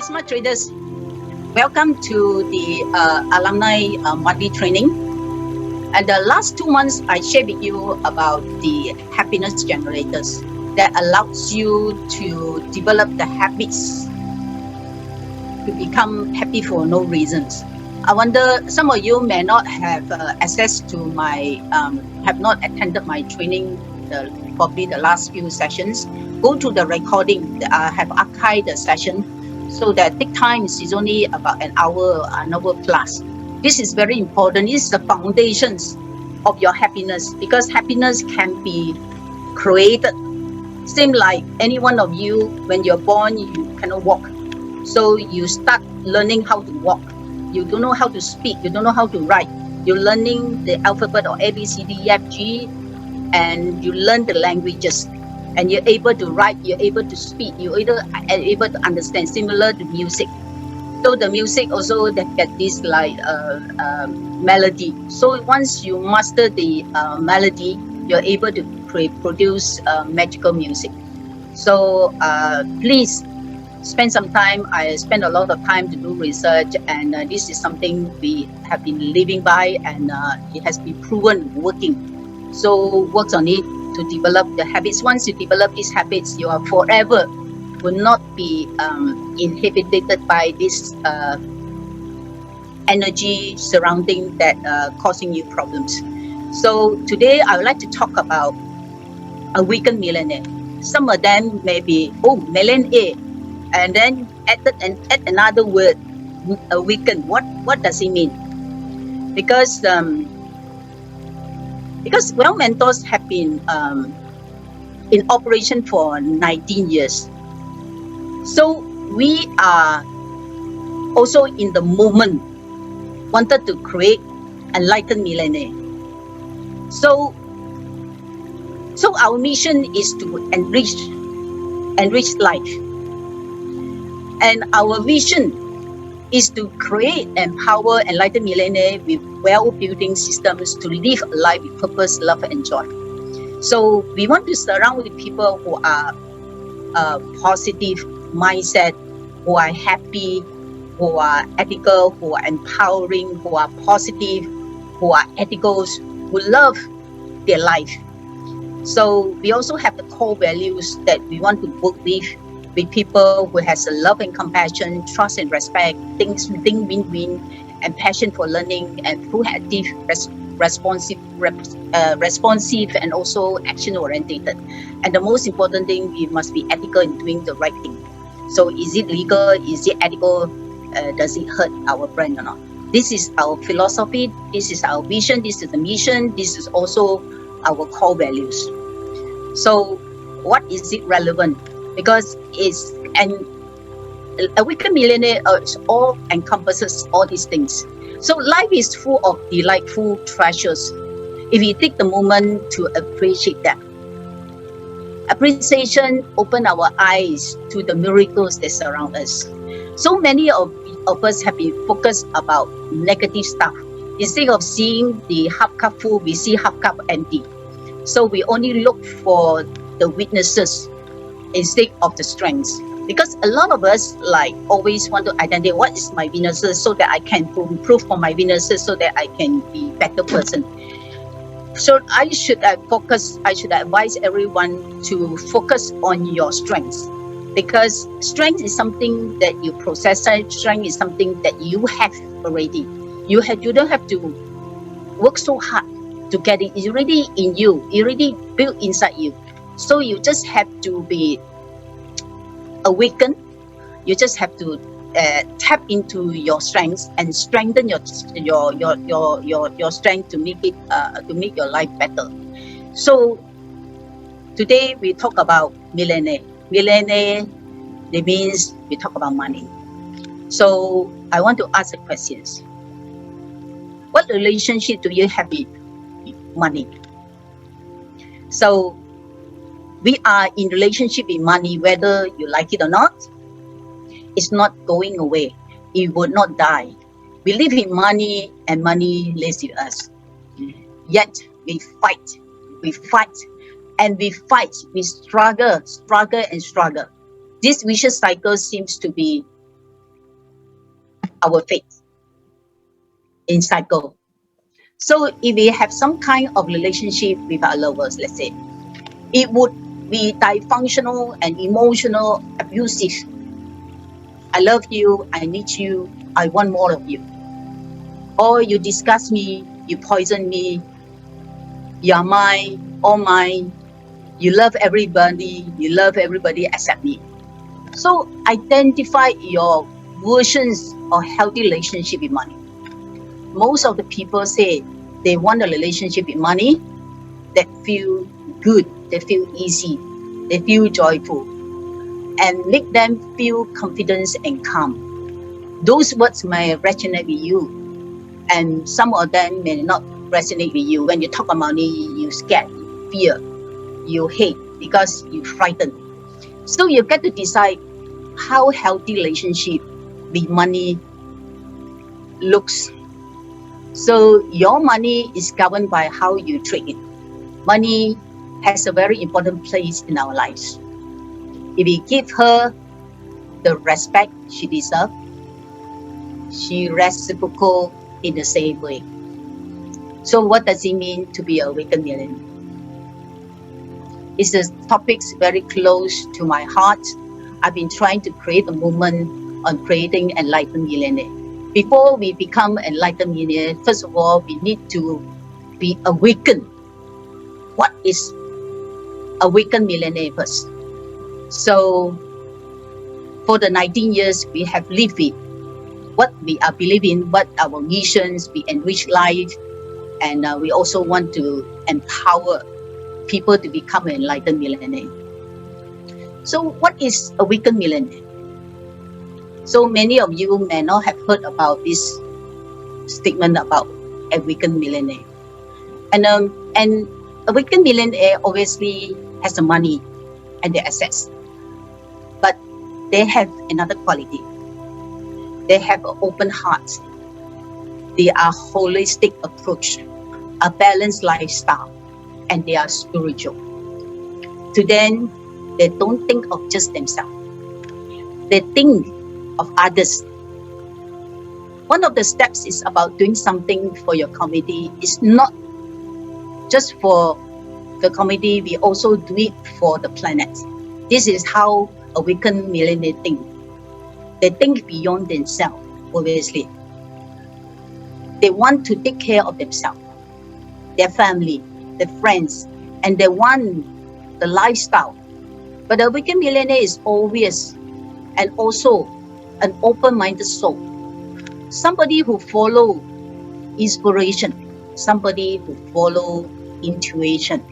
Smart Traders, welcome to the alumni monthly training. And the last 2 months, I shared with you about the happiness generators that allows you to develop the habits to become happy for no reasons. I wonder some of you may not have access to have not attended my training, probably the last few sessions. Go to the recording. I have archived the session so that take time is only about an hour plus. This is very important. This is the foundations of your happiness, because happiness can be created. Same like any one of you, when you're born, you cannot walk. So you start learning how to walk. You don't know how to speak. You don't know how to write. You're learning the alphabet or A, B, C, D, E, F, G, and you learn the languages. And you're able to write, you're able to speak, you're able to understand, similar to music. So the music also that get this melody. So once you master the melody, you're able to produce magical music. So please spend some time. I spend a lot of time to do research, and this is something we have been living by, and it has been proven working. So work on it to develop the habits. Once you develop these habits, you are forever will not be inhibited by this energy surrounding that causing you problems. So today I would like to talk about a weekend millionaire. Some of them may be millionaire, and then add another word, a weekend. What does it mean? Because Wealth Mentors have been in operation for 19 years. So we are also in the moment wanted to create enlightened millionaire. So our mission is to enrich life. And our vision is to create, empower enlightened millionaire with well-building systems to live a life with purpose, love, and joy. So we want to surround with people who are positive mindset, who are happy, who are ethical, who are empowering, who are positive, who are ethical, who love their life. So we also have the core values that we want to work with people who has a love and compassion, trust and respect, think win-win, and passion for learning, and who active, responsive, and also action-oriented. And the most important thing, we must be ethical in doing the right thing. So is it legal? Is it ethical? Does it hurt our brand or not? This is our philosophy. This is our vision. This is the mission. This is also our core values. So what is it relevant? Because a weekend millionaire all encompasses all these things. So life is full of delightful treasures if we take the moment to appreciate them. Appreciation opens our eyes to the miracles that surround us. So many of us have been focused about negative stuff. Instead of seeing the half cup full, we see half cup empty. So we only look for the weaknesses instead of the strengths. Because a lot of us always want to identify what is my weaknesses so that I can improve on my weaknesses so that I can be a better person. So I should advise everyone to focus on your strengths, because strength is something that you possess. Strength is something that you have already. You don't have to work so hard to get it. It's already in you. It's already built inside you. So you just have to be awakened. You just have to tap into your strengths and strengthen your strength to make your life better. So today we talk about millionaire. Millionaire, that means we talk about money. So I want to ask the questions. What relationship do you have with money? So we are in relationship with money, whether you like it or not. It's not going away. It will not die. We live in money, and money lives with us. Yet we fight. We struggle. This vicious cycle seems to be our faith in cycle. So if we have some kind of relationship with our lovers, let's say, it would be dysfunctional and emotional, abusive. I love you, I need you, I want more of you. Or you disgust me, you poison me, you're mine, all mine, you love everybody except me. So identify your versions of healthy relationship with money. Most of the people say they want a relationship with money that feel good, they feel easy, they feel joyful, and make them feel confidence and calm. Those words may resonate with you, and some of them may not resonate with you. When you talk about money, you scared, you fear, you hate because you frightened. So you get to decide how healthy relationship with money looks. So your money is governed by how you treat it. Money has a very important place in our lives. If we give her the respect she deserves, she reciprocal in the same way. So what does it mean to be a awakened millionaire? It's a topic very close to my heart. I've been trying to create a movement on creating enlightened millionaire. Before we become enlightened millionaire, first of all, we need to be awakened. What is awakened millionaire first? So for the 19 years we have lived it, what we are believing, what our missions, we enrich life, and we also want to empower people to become an enlightened millionaire. So what is awakened millionaire? So many of you may not have heard about this statement about awakened millionaire. And awakened millionaire obviously has the money and the assets, but they have another quality. They have an open heart. They are holistic approach, a balanced lifestyle, and they are spiritual. To them, they don't think of just themselves. They think of others. One of the steps is about doing something for your community. It's not just for the community, we also do it for the planet. This is how awakened millionaire think. They think beyond themselves, obviously. They want to take care of themselves, their family, their friends, and they want the lifestyle. But the awakened millionaire is always and also an open-minded soul. Somebody who follow inspiration, somebody who follow intuition,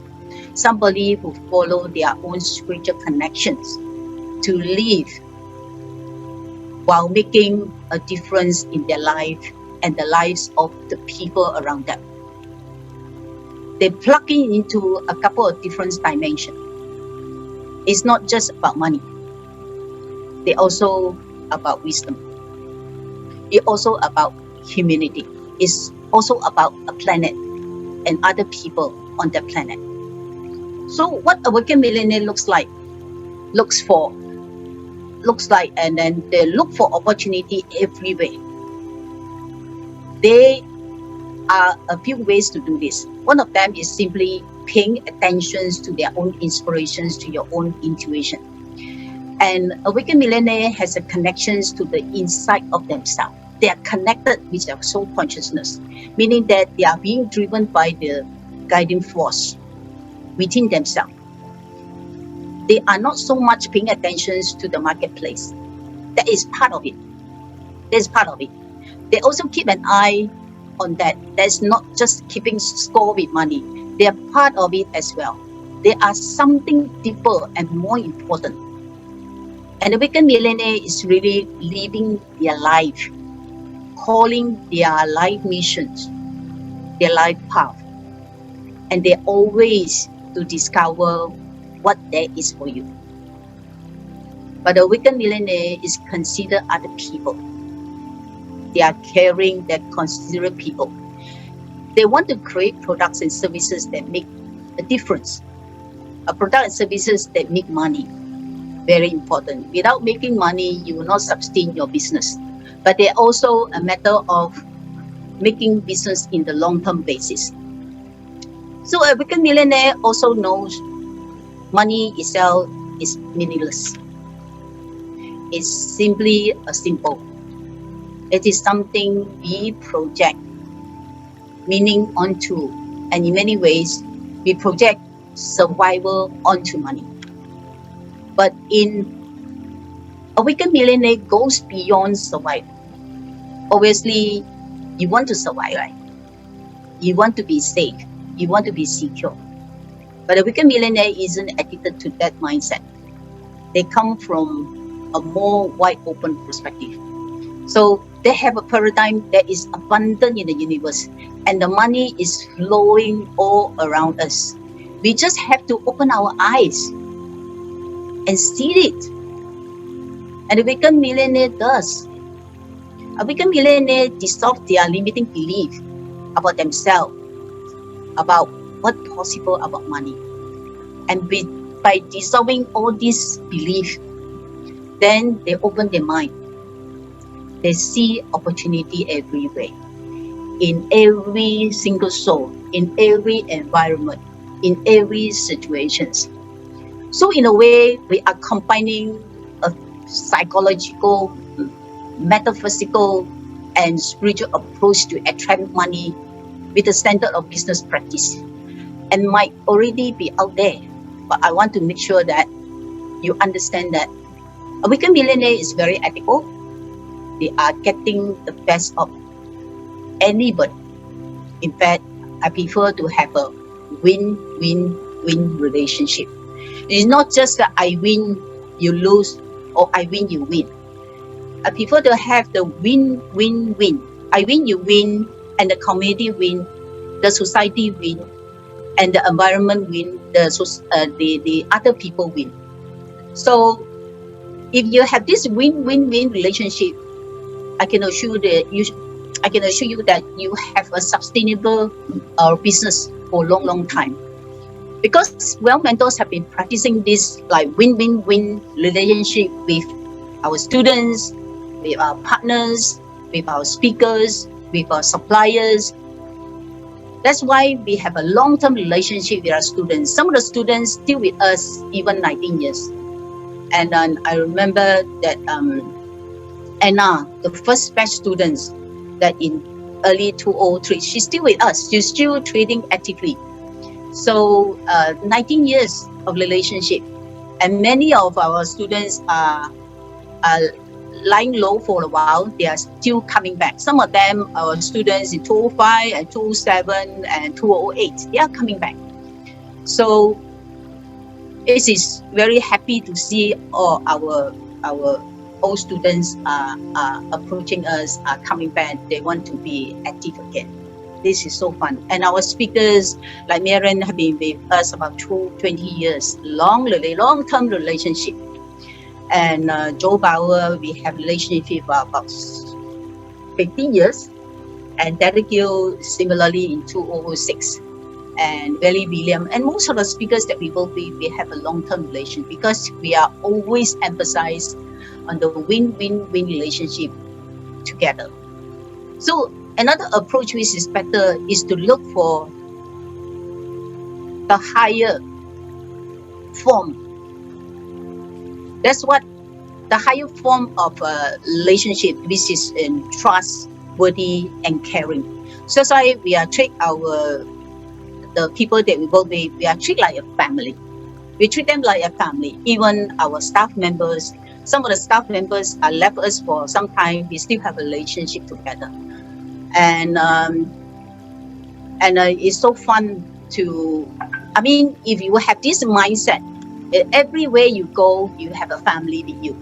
somebody who follow their own spiritual connections to live while making a difference in their life and the lives of the people around them. They plug into a couple of different dimensions. It's not just about money. They also about wisdom. It's also about humanity. It's also about a planet and other people on the planet. So what awakened millionaire looks like, and then they look for opportunity everywhere. There are a few ways to do this. One of them is simply paying attention to their own inspirations, to your own intuition. And awakened millionaire has a connections to the inside of themselves. They are connected with their soul consciousness, meaning that they are being driven by the guiding force within themselves. They are not so much paying attention to the marketplace. That is part of it. They also keep an eye on that. That's not just keeping score with money. They are part of it as well. They are something deeper and more important. And the awakened millionaire is really living their life, calling their life missions, their life path. And they always to discover what there is for you. But the awakened millionaire is considered other people. They are caring, they consider people. They want to create products and services that make a difference. A product and services that make money. Very important. Without making money, you will not sustain your business. but they're also a matter of making business in the long-term basis. So a weekend millionaire also knows money itself is meaningless. It's simply a symbol. It is something we project meaning onto, and in many ways, we project survival onto money. But in a weekend millionaire goes beyond survival. Obviously, you want to survive, right? You want to be safe. You want to be secure. But a weekend millionaire isn't addicted to that mindset. They come from a more wide open perspective. So they have a paradigm that is abundant in the universe, and the money is flowing all around us. We just have to open our eyes and see it. And the weekend millionaire does. A weekend millionaire dissolves their limiting belief about themselves, about what's possible about money. And by dissolving all these beliefs, then they open their mind. They see opportunity everywhere, in every single soul, in every environment, in every situation. So in a way, we are combining a psychological, metaphysical, and spiritual approach to attract money with the standard of business practice, and might already be out there. But I want to make sure that you understand that a weekend millionaire is very ethical. They are getting the best of anybody. In fact, I prefer to have a win-win-win relationship. It's not just that I win, you lose, or I win, you win. I prefer to have the win-win-win. I win, you win, and the community win, the society win, and the environment win, the other people win. So if you have this win-win-win relationship, I can assure you that you have a sustainable business for a long time. Because wealth mentors have been practicing this like win-win-win relationship with our students, with our partners, with our speakers, with our suppliers. That's why we have a long-term relationship with our students. Some of the students still with us even 19 years. And I remember that Anna, the first batch students that in early 2003, she's still with us. She's still trading actively. So 19 years of relationship, and many of our students are lying low for a while. They are still coming back. Some of them are students in 2005 and 2007 and 2008. They are coming back. So it is very happy to see all our old students are approaching us, are coming back. They want to be active again. This is so fun. And our speakers, like Marian, have been with us about 20 years, long-term relationship. And Joe Bauer, we have relationship about 15 years. And Derek Gill, similarly in 2006. And Billy William, and most of the speakers that we work with, we have a long-term relation because we are always emphasized on the win-win-win relationship together. So another approach which is better is to look for the higher form. That's what the higher form of a relationship, which is trustworthy and caring. So that's why we are treat the people that we work with, we are treated like a family. We treat them like a family. Even our staff members, some of the staff members are left us for some time. We still have a relationship together, and it's so fun to. I mean, if you have this mindset, everywhere you go, you have a family with you,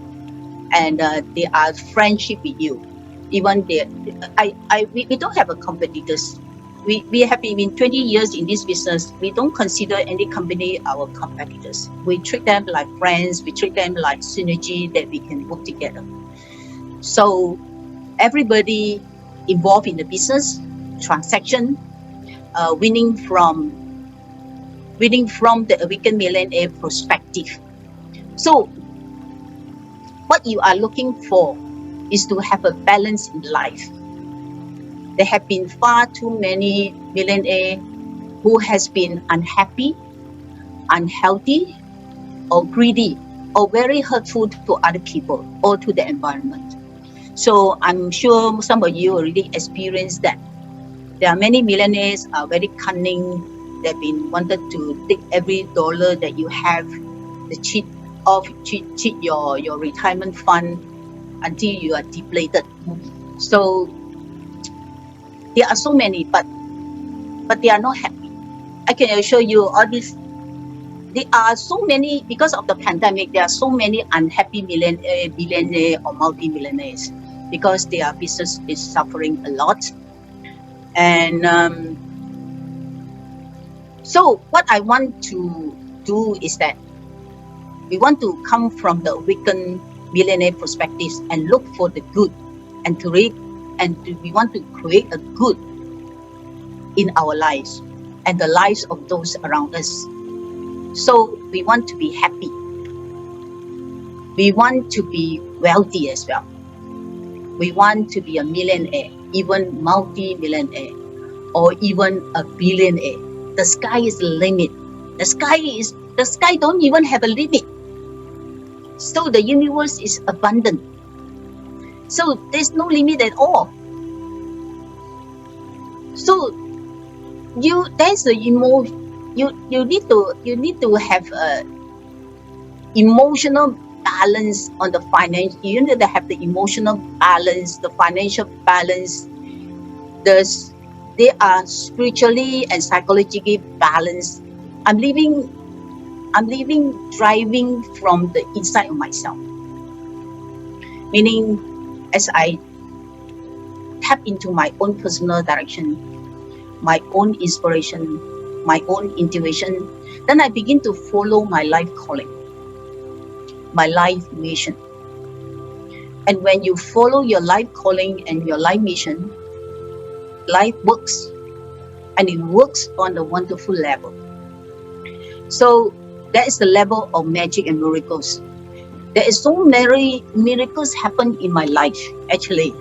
and they are friendship with you. Even we don't have a competitors. We have been 20 years in this business. We don't consider any company our competitors. We treat them like friends. We treat them like synergy that we can work together. So everybody involved in the business transaction, winning from the weekend millionaire perspective. So what you are looking for is to have a balance in life. There have been far too many millionaires who has been unhappy, unhealthy, or greedy, or very hurtful to other people or to the environment. So I'm sure some of you already experienced that. There are many millionaires are very cunning. They've been wanted to take every dollar that you have, to cheat your retirement fund until you are depleted. So there are so many, but they are not happy. I can assure you all this. There are so many, because of the pandemic, there are so many unhappy billionaire or multi-millionaires because their business is suffering a lot. And so what I want to do is that we want to come from the awakened millionaire perspective and look for the good and we want to create a good in our lives and the lives of those around us. So we want to be happy. We want to be wealthy as well. We want to be a millionaire, even multi-millionaire, or even a billionaire. The sky is the limit. The sky don't even have a limit. So the universe is abundant. So there's no limit at all. So there's the emotion. You need to have a emotional balance on the finance. You need to have the emotional balance, the financial balance. They are spiritually and psychologically balanced. I'm living driving from the inside of myself. Meaning, as I tap into my own personal direction, my own inspiration, my own intuition, then I begin to follow my life calling, my life mission. And when you follow your life calling and your life mission, life works, and it works on a wonderful level. So that is the level of magic and miracles. There is so many miracles happen in my life, actually,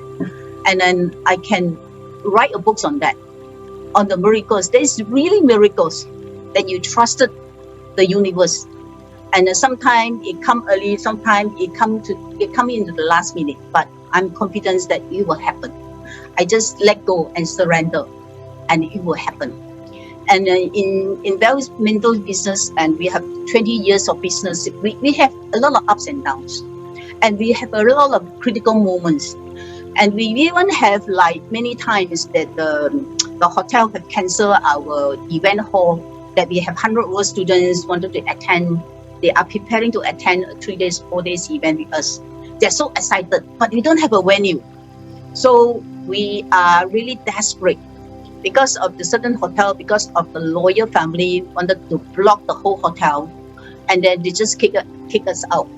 and then I can write a book on that, on the miracles. There is really miracles that you trusted the universe, and sometimes it come early, sometimes it come into the last minute. But I'm confident that it will happen. I just let go and surrender, and it will happen. And in Bell's mental business, and we have 20 years of business, we have a lot of ups and downs, and we have a lot of critical moments, and we even have like many times that the hotel have canceled our event hall that we have 100 over students wanted to attend. They are preparing to attend a 3 days, 4 days event with us. They're so excited, but we don't have a venue. So we are really desperate because of the certain hotel, because of the lawyer family wanted to block the whole hotel, and then they just kick us out.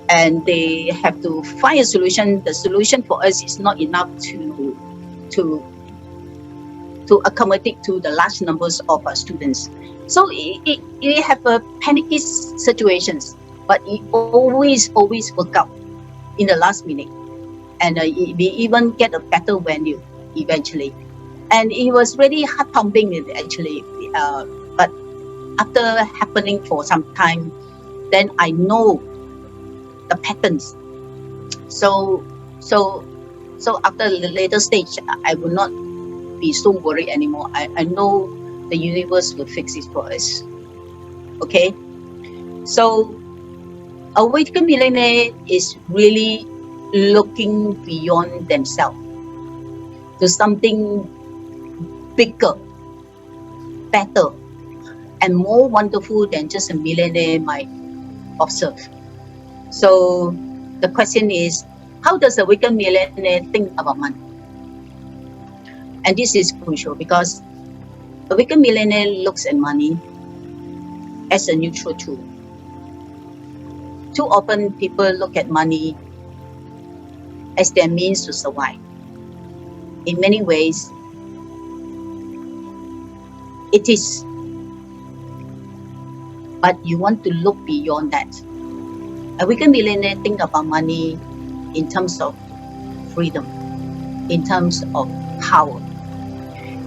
And they have to find a solution. The solution for us is not enough to accommodate to the large numbers of students. So it have a panicky situations, but it always work out in the last minute, and we even get a better venue eventually. And it was really heart pumping actually, but after happening for some time, then I know the patterns. So after the later stage, I will not be so worried anymore. I know the universe will fix it for us. Okay, so Awakened Millionaire is really looking beyond themselves to something bigger, better, and more wonderful than just a millionaire might observe. So the question is, how does a Awakened Millionaire think about money? And this is crucial because a Awakened Millionaire looks at money as a neutral tool. Too often people look at money as their means to survive. In many ways, it is. But you want to look beyond that. A Awakened Millionaire think about money in terms of freedom, in terms of power.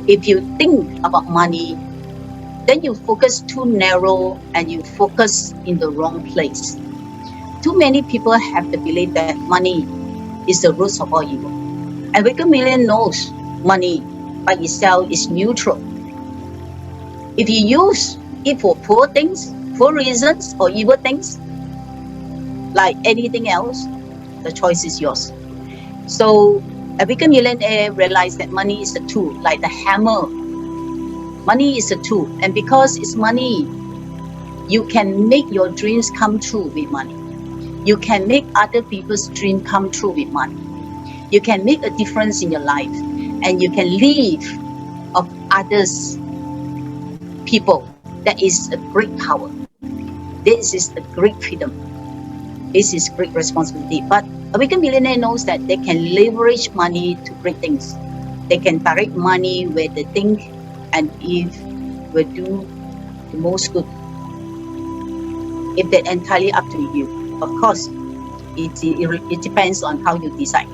If you think about money, then you focus too narrow and you focus in the wrong place. Too many people have the belief that money is the root of all evil. And Wicked Million knows money by itself is neutral. If you use it for poor things, for reasons, or evil things, like anything else, the choice is yours. So a Wicked Millionaire realized that money is a tool, like the hammer. Money is a tool, and because it's money, you can make your dreams come true with money. You can make other people's dreams come true with money. You can make a difference in your life, and you can live of others people. That is a great power. This is a great freedom. This is great responsibility. But a Wicked Millionaire knows that they can leverage money to great things. They can direct money where they think and if will do the most good. If that's entirely up to you. Of course, it depends on how you decide.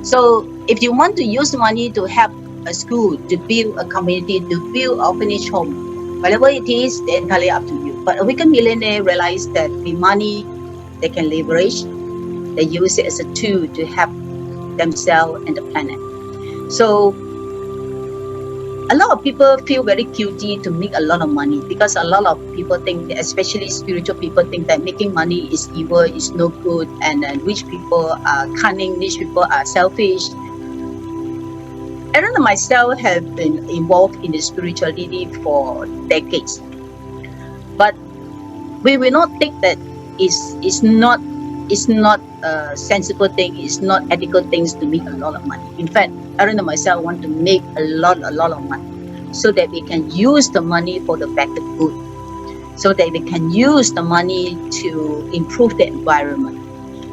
So if you want to use money to help a school, to build a community, to build an orphanage home, whatever it is, it's entirely up to you. But a Wicked Millionaire realized that with money, they can leverage, they use it as a tool to help themselves and the planet. So a lot of people feel very guilty to make a lot of money because a lot of people think, especially spiritual people, think that making money is evil, is no good, and rich people are cunning, rich people are selfish. Aaron and myself have been involved in the spirituality for decades, but we will not think that it's not a sensible thing, it's not ethical things to make a lot of money. In fact, Aaron and myself want to make a lot of money so that we can use the money for the better good, so that we can use the money to improve the environment.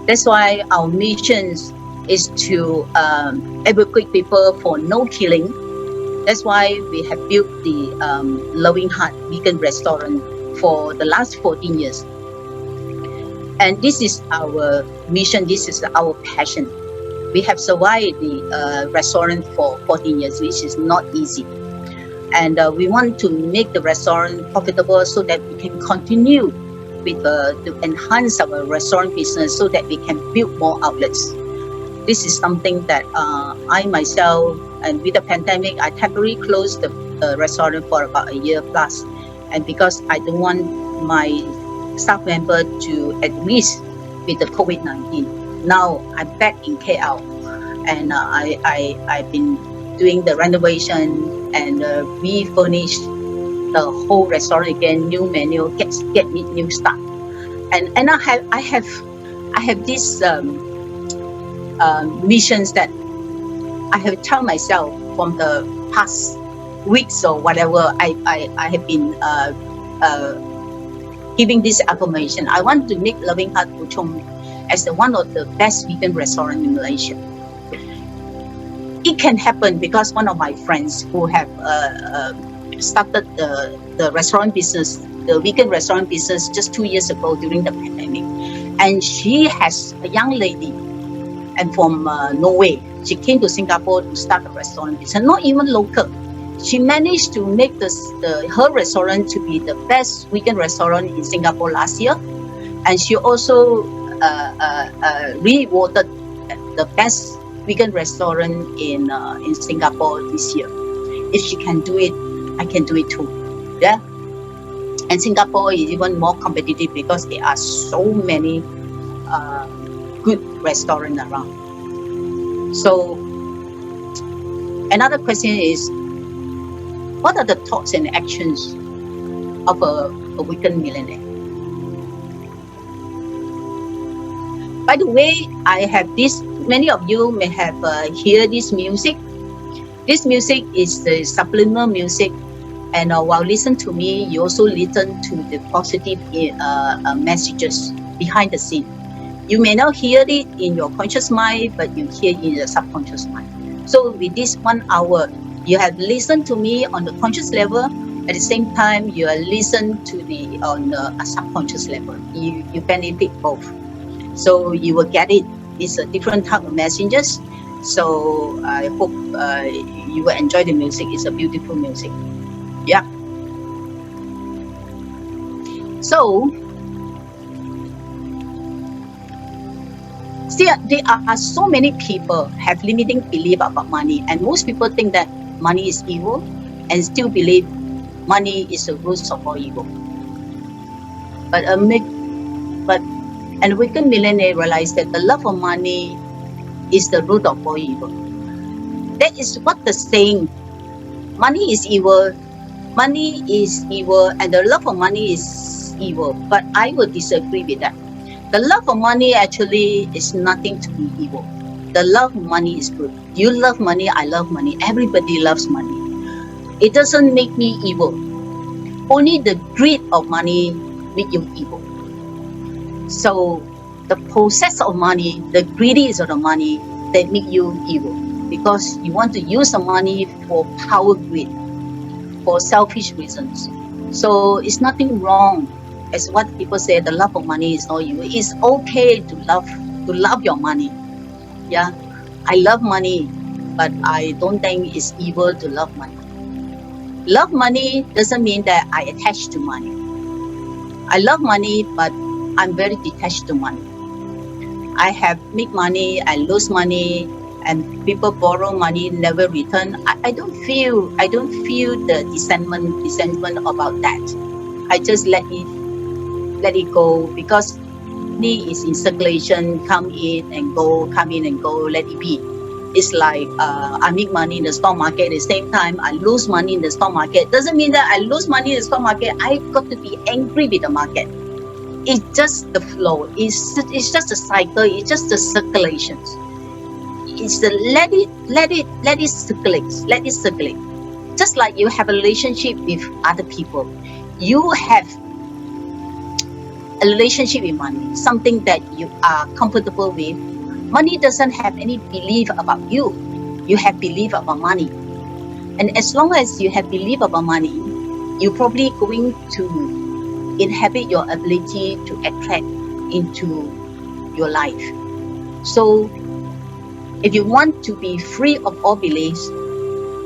That's why our mission is to advocate people for no killing. That's why we have built the Loving Heart Vegan Restaurant for the last 14 years. And this is our mission, this is our passion. We have survived the restaurant for 14 years, which is not easy. And we want to make the restaurant profitable so that we can continue with to enhance our restaurant business so that we can build more outlets. This is something that I myself, and with the pandemic, I temporarily closed the restaurant for about a year plus. And because I don't want my staff member to at risk with the COVID-19. Now I'm back in KL, and I've been doing the renovation and refurnish the whole restaurant again, new menu, get new stuff, and I have these missions that I have told myself from the past weeks or whatever. I have been giving this affirmation. I want to make Loving Heart Puchong as one of the best vegan restaurants in Malaysia. It can happen because one of my friends who have started the restaurant business, the vegan restaurant business, just 2 years ago during the pandemic, and she has a young lady, and from Norway, she came to Singapore to start a restaurant business, not even local. She managed to make her restaurant to be the best vegan restaurant in Singapore last year, and she also rewarded the best vegan restaurant in Singapore this year. If she can do it, I can do it too. Yeah. And Singapore is even more competitive because there are so many good restaurants around. So another question is, what are the thoughts and actions of a Wicked Millionaire? By the way, I have this, many of you may have heard this music. This music is the subliminal music, and while listening to me, you also listen to the positive messages behind the scene. You may not hear it in your conscious mind, but you hear it in the subconscious mind. So with this 1 hour, you have listened to me on the conscious level. At the same time, you are listened to on the subconscious level. You benefit both. So you will get it It's a different type of messengers. So I hope you will enjoy the music. It's a beautiful music. Yeah. So still, there are so many people have limiting belief about money, and most people think that money is evil, and still believe money is the root of all evil. But an awakened millionaire realized that the love of money is the root of all evil. That is what the saying, money is evil, and the love of money is evil. But I would disagree with that. The love of money actually is nothing to be evil. The love of money is good. You love money, I love money. Everybody loves money. It doesn't make me evil. Only the greed of money make you evil. So the possess of money, the greedy of the money, that make you evil, because you want to use the money for power greed, for selfish reasons. So it's nothing wrong. As what people say, the love of money is not evil. It's okay to love your money. Yeah, I love money, but I don't think it's evil to love money. Love money doesn't mean that I attach to money. I love money, but I'm very detached to money. I have make money, I lose money, and people borrow money, never return. I don't feel the resentment about that. I just let it go, because money is in circulation, come in and go, let it be. It's like I make money in the stock market, at the same time I lose money in the stock market. Doesn't mean that I lose money in the stock market, I got to be angry with the market. It's just the flow. It's just a cycle. It's just the circulations. It's the let it circulate. Let it circulate. Just like you have a relationship with other people, you have a relationship with money, something that you are comfortable with. Money doesn't have any belief about you. You have belief about money, and as long as you have belief about money, you're probably going to inhabit your ability to attract into your life. So if you want to be free of all beliefs,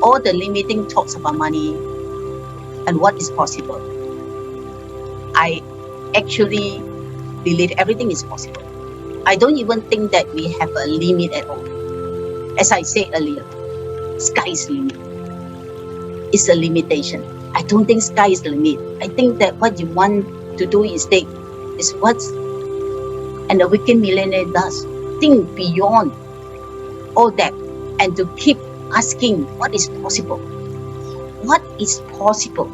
all the limiting thoughts about money and what is possible, I actually believe everything is possible. I don't even think that we have a limit at all. As I said earlier, sky is the limit. It's a limitation. I don't think sky is the limit. I think that what you want to do instead is what an awakened millionaire does. Think beyond all that, and to keep asking what is possible. What is possible?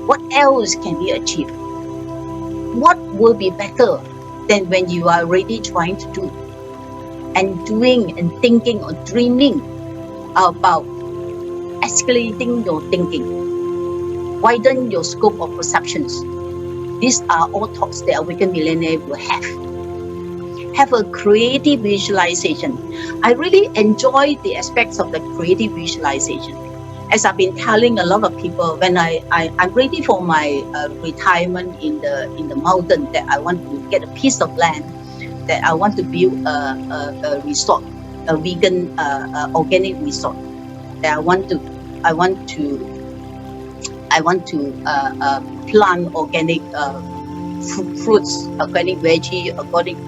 What else can be achieved? What will be better than when you are already trying to do and doing and thinking or dreaming about escalating your thinking? Widen your scope of perceptions. These are all thoughts that awakened millionaire will have. Have a creative visualization. I really enjoy the aspects of the creative visualization. As I've been telling a lot of people, when I'm ready for my retirement in the mountain, that I want to get a piece of land, that I want to build a resort, a vegan organic resort. That I want to plant organic fruits, organic veggie,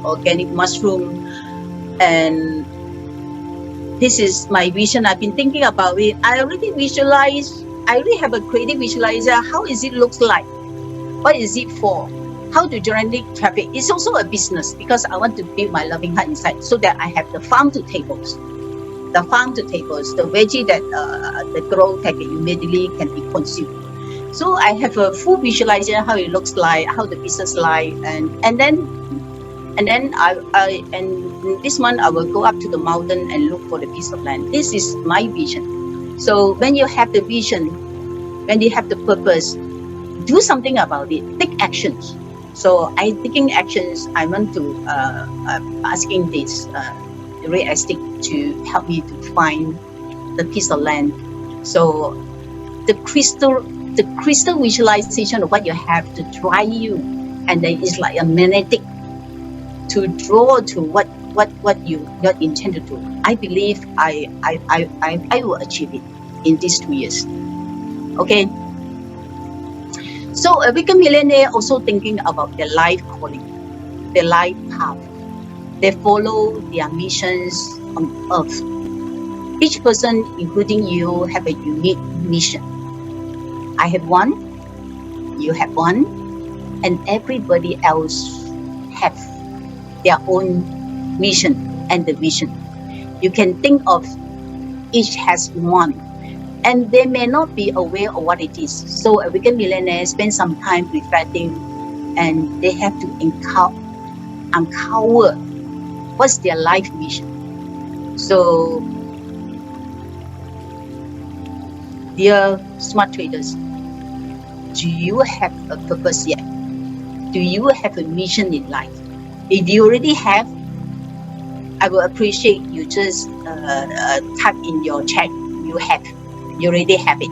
organic mushroom, and this is my vision. I've been thinking about it. I already have a creative visualizer. How is it looks like? What is it for? How to generate traffic? It's also a business, because I want to build my loving heart inside, so that I have the farm to tables. The veggie that the grow that immediately can be consumed. So I have a full visualization how it looks like, how the business like, and then this month I will go up to the mountain and look for the piece of land. This is my vision. So when you have the vision, when you have the purpose, do something about it. Take actions. So taking actions. I want to asking this real estate to help me to find the piece of land. So the crystal visualization of what you have to drive you, and then it's like a magnetic to draw to what what you intend to do. I believe I will achieve it in these 2 years. Okay. So a Weekend Millionaire also thinking about their life calling, their life path. They follow their missions on earth. Each person, including you, have a unique mission. I have one, you have one, and everybody else have their own mission and the vision. You can think of each has one, and they may not be aware of what it is. So a Weekend Millionaire spend some time reflecting, and they have to uncover what's their life mission. So, dear smart traders, do you have a purpose yet? Do you have a mission in life? If you already have, I will appreciate you just type in your chat. You already have it.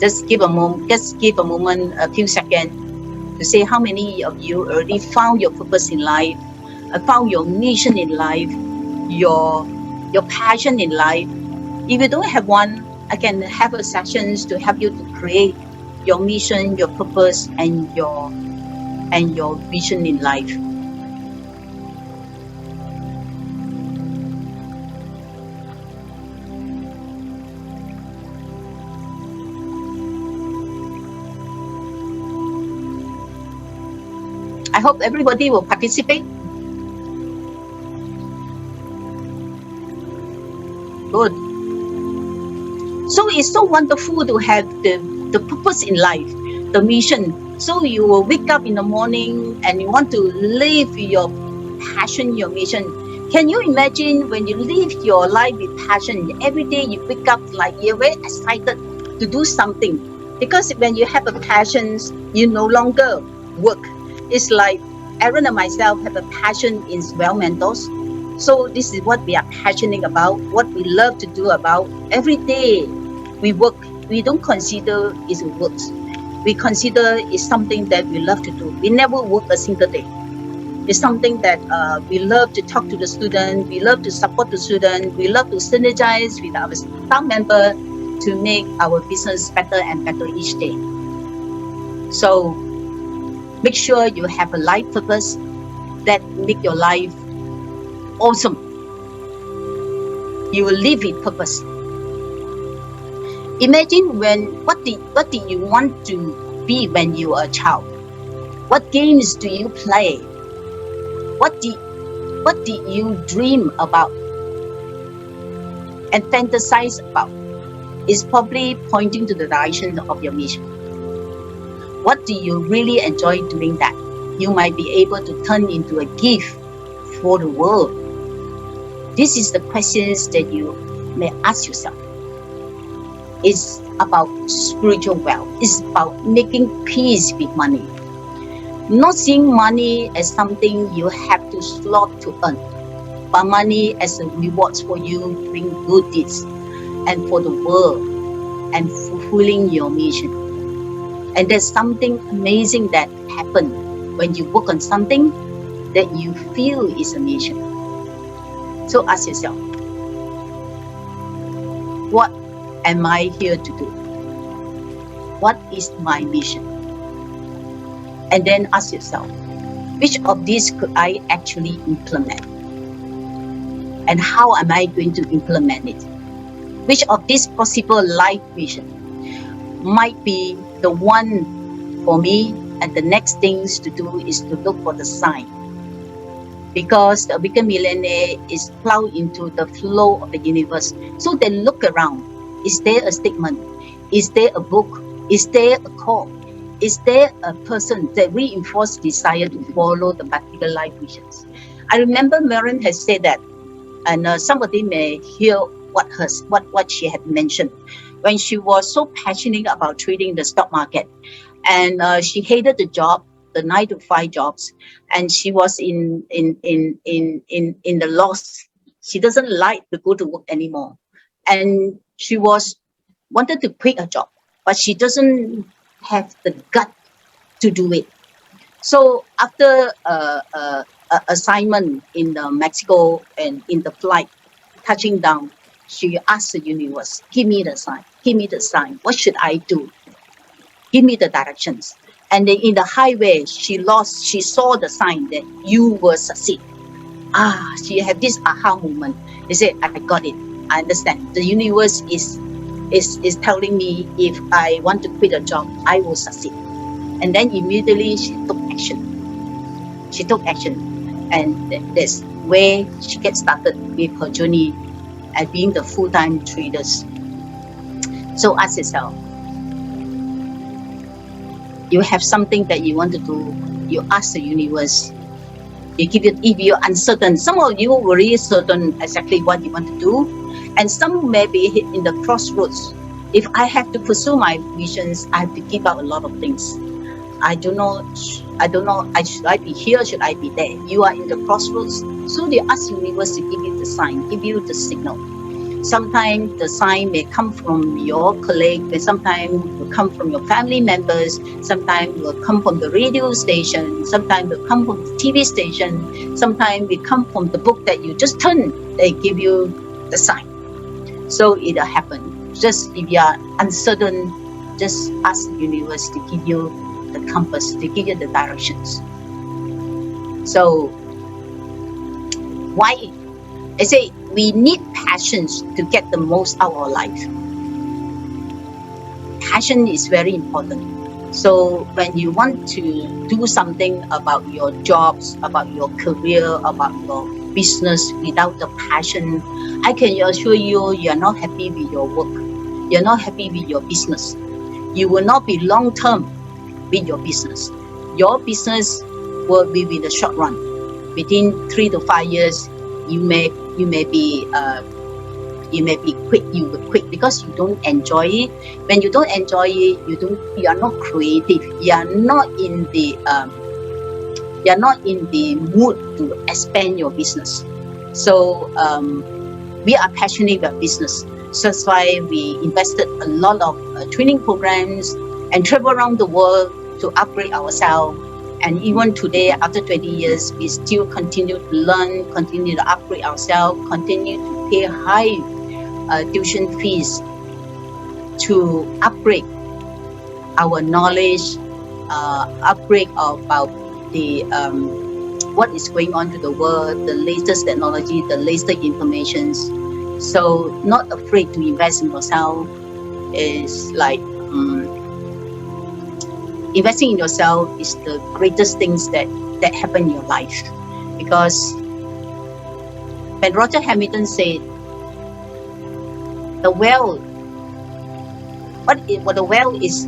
Just give a moment, a few seconds to say how many of you already found your purpose in life, found your mission in life, your passion in life. If you don't have one, I can have a sessions to help you to create your mission, your purpose, and your vision in life. I hope everybody will participate. Good. So it's so wonderful to have the purpose in life, the mission. So you will wake up in the morning and you want to live your passion, your mission. Can you imagine when you live your life with passion, every day you wake up like you're very excited to do something? Because when you have a passion, you no longer work. It's like Aaron and myself have a passion in Well Mentors. So this is what we are passionate about, what we love to do about. Every day we work, we don't consider it's work. We consider it's something that we love to do. We never work a single day. It's something that we love to talk to the student, we love to support the student, we love to synergize with our staff member to make our business better and better each day. So make sure you have a life purpose that make your life awesome. You will live with purpose. Imagine what did you want to be when you were a child? What games do you play? What did you dream about and fantasize about? Is probably pointing to the direction of your mission. What do you really enjoy doing that? You might be able to turn into a gift for the world. This is the questions that you may ask yourself. It's about spiritual wealth. It's about making peace with money. Not seeing money as something you have to slog to earn, but money as a reward for you doing good deeds and for the world and fulfilling your mission. And there's something amazing that happens when you work on something that you feel is a mission. So ask yourself, what am I here to do? What is my mission? And then ask yourself, which of these could I actually implement? And how am I going to implement it? Which of these possible life vision might be the one for me, and the next things to do is to look for the sign. Because the Weekend Millionaire is plowed into the flow of the universe. So they look around. Is there a statement? Is there a book? Is there a call? Is there a person that reinforces desire to follow the particular life visions? I remember Marion has said that, and somebody may hear what she had mentioned when she was so passionate about trading the stock market, and she hated the job, the 9 to 5 jobs, and she was in the loss. She doesn't like to go to work anymore, and she wanted to quit her job, but she doesn't have the gut to do it. So after assignment in Mexico, and in the flight touching down, she asked the universe, give me the sign, give me the sign. What should I do? Give me the directions. And then in the highway, she saw the sign that you will succeed. She had this aha moment. They said, I got it. I understand. The universe is telling me if I want to quit a job, I will succeed. And then immediately she took action. She took action. And that's where she gets started with her journey at being the full-time traders. So ask yourself, you have something that you want to do, you ask the universe. If you're uncertain, some of you are really certain exactly what you want to do, and some may be in the crossroads. If I have to pursue my visions, I have to give up a lot of things. I don't know, should I be here, should I be there? You are in the crossroads, so they ask the universe to give you the sign, give you the signal. Sometimes the sign may come from your colleague, and sometimes will come from your family members, sometimes will come from the radio station, sometimes will come from the TV station, sometimes will come from the book that you just turned, they give you the sign. So it'll happen. Just if you are uncertain, just ask the universe to give you the compass, to give you the directions. So why? I say we need passions to get the most out of our life. Passion is very important. So when you want to do something about your jobs, about your career, about your business without the passion, I can assure you, you're not happy with your work. You're not happy with your business. You will not be long-term with your business. Your business will be in the short run. Within 3 to 5 years, you may be quit. You will quit because you don't enjoy it. When you don't enjoy it, you are not creative. You are not in the mood to expand your business. So we are passionate about business. So that's why we invested a lot of training programs and travel around the world to upgrade ourselves. And even today, after 20 years, we still continue to learn, continue to upgrade ourselves, continue to pay high tuition fees to upgrade our knowledge, upgrade about the what is going on to the world, the latest technology, the latest information. So not afraid to invest in yourself is like investing in yourself is the greatest things that happen in your life. Because when Roger Hamilton said the well, what the well is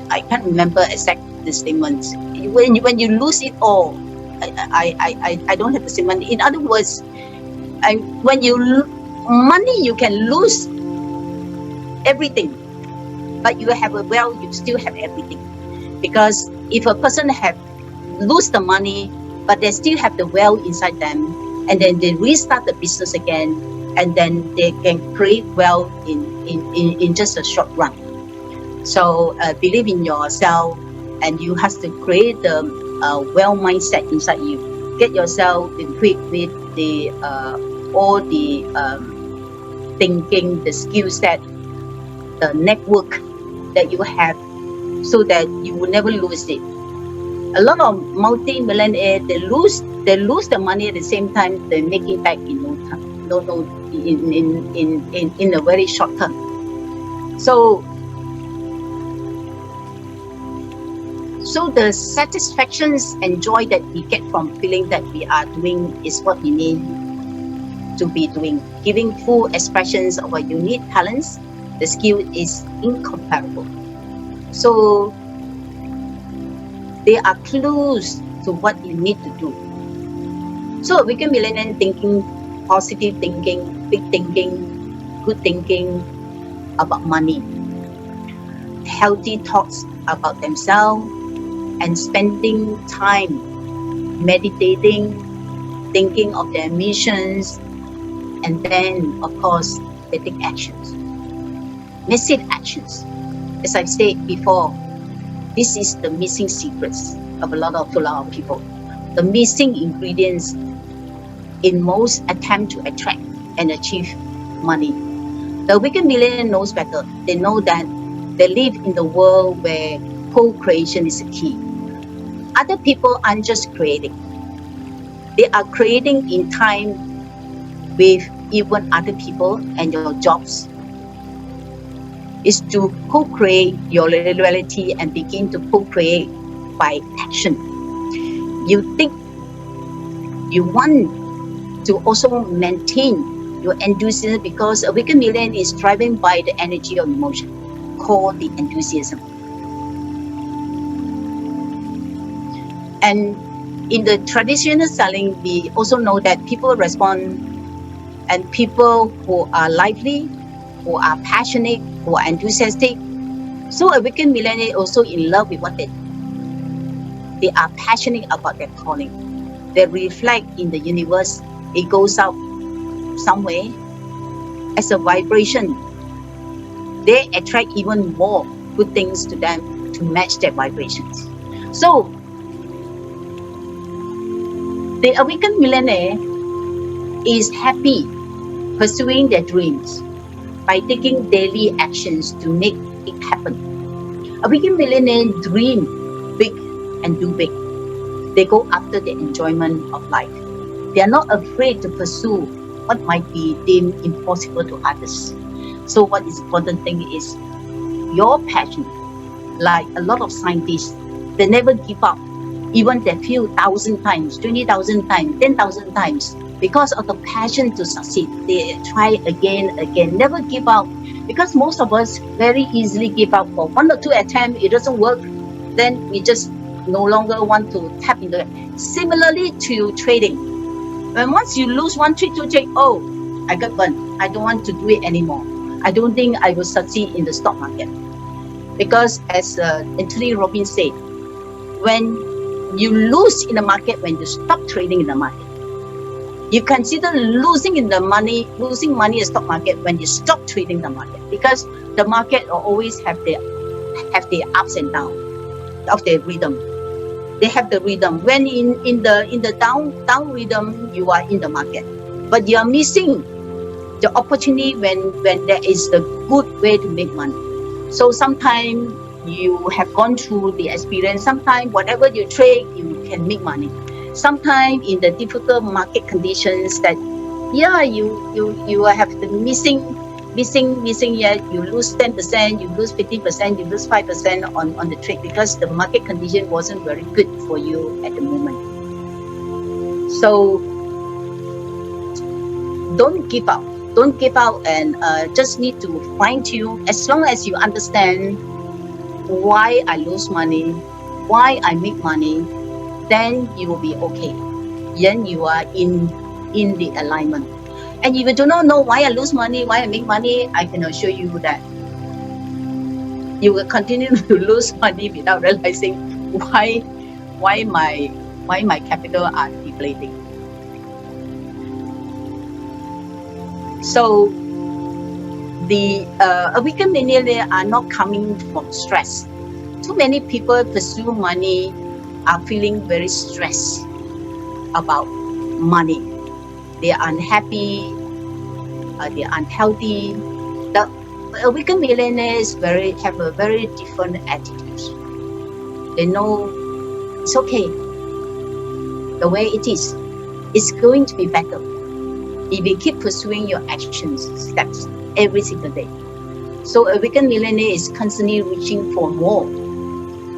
I can't remember exact the statement. When you lose it all, I don't have the statement. In other words, when money you can lose everything, but you have a well, you still have everything. Because if a person lose the money, but they still have the well inside them, and then they restart the business again, and then they can create wealth in just a short run. So believe in yourself, and you have to create the well mindset inside you. Get yourself equipped with the all the thinking, the skill set, the network that you have, so that you will never lose it. A lot of multi-millionaires, they lose the money at the same time they make it back in no time, in a very short term. So the satisfactions and joy that we get from feeling that we are doing is what we need to be doing. Giving full expressions of our unique talents, the skill is incomparable. So there are clues to what you need to do. So a weekend millionaire thinking, positive thinking, big thinking, good thinking about money, healthy thoughts about themselves, and spending time meditating, thinking of their missions, and then of course they take actions, massive actions. As I said before, this is the missing secrets of a lot of people. the missing ingredients in most attempt to attract and achieve money. The wicked millionaire knows better. They know that they live in the world where co-creation is the key. Other people aren't just creating. They are creating in time with even other people, and your jobs is to co-create your reality and begin to co-create by action. You think you want to also maintain your enthusiasm, because a wicked millionaire is driven by the energy of emotion called the enthusiasm. And in the traditional selling, we also know that people respond, and people who are lively, who are passionate, who are enthusiastic. So a wicked millionaire also in love with what they do. They are passionate about their calling. They reflect in the universe. It goes out somewhere as a vibration. They attract even more good things to them to match their vibrations. So the awakened millionaire is happy pursuing their dreams by taking daily actions to make it happen. Awakened millionaire dream big and do big. They go after the enjoyment of life. They are not afraid to pursue what might be deemed impossible to others. So what is important thing is your passion. Like a lot of scientists, they never give up. Even they fail 1,000 times, 20,000 times, 10,000 times. Because of the passion to succeed, they try again, never give up. Because most of us very easily give up for 1 or 2 attempts, it doesn't work, then we just no longer want to tap into it. Similarly to trading, when once you lose 1 trade, 2 trade, oh, I got burned. I don't want to do it anymore. I don't think I will succeed in the stock market. Because as Anthony Robbins said, when you lose in the market, when you stop trading in the market, you consider losing money in the stock market when you stop trading the market, because the market will always have the ups and downs of their rhythm. They have the rhythm. When in the down rhythm, you are in the market, but you are missing the opportunity when there is the good way to make money. So sometimes you have gone through the experience. Sometimes whatever you trade, you can make money. Sometimes in the difficult market conditions, that you have the missing yet you lose 10%, you lose 50%, you lose 5% on the trade, because the market condition wasn't very good for you at the moment. So don't give up, and just need to fine tune. As long as you understand why I lose money, why I make money, then you will be okay. Then you are in the alignment. And if you do not know why I lose money, why I make money, I can assure you that you will continue to lose money without realizing why my capital are deflating. So the awakened millionaires are not coming from stress. Too many people pursue money are feeling very stressed about money. They are unhappy, they are unhealthy. The awakened millionaires have a very different attitude. They know it's okay the way it is. It's going to be better if you keep pursuing your actions, steps every single day. So a awakened millionaire is constantly reaching for more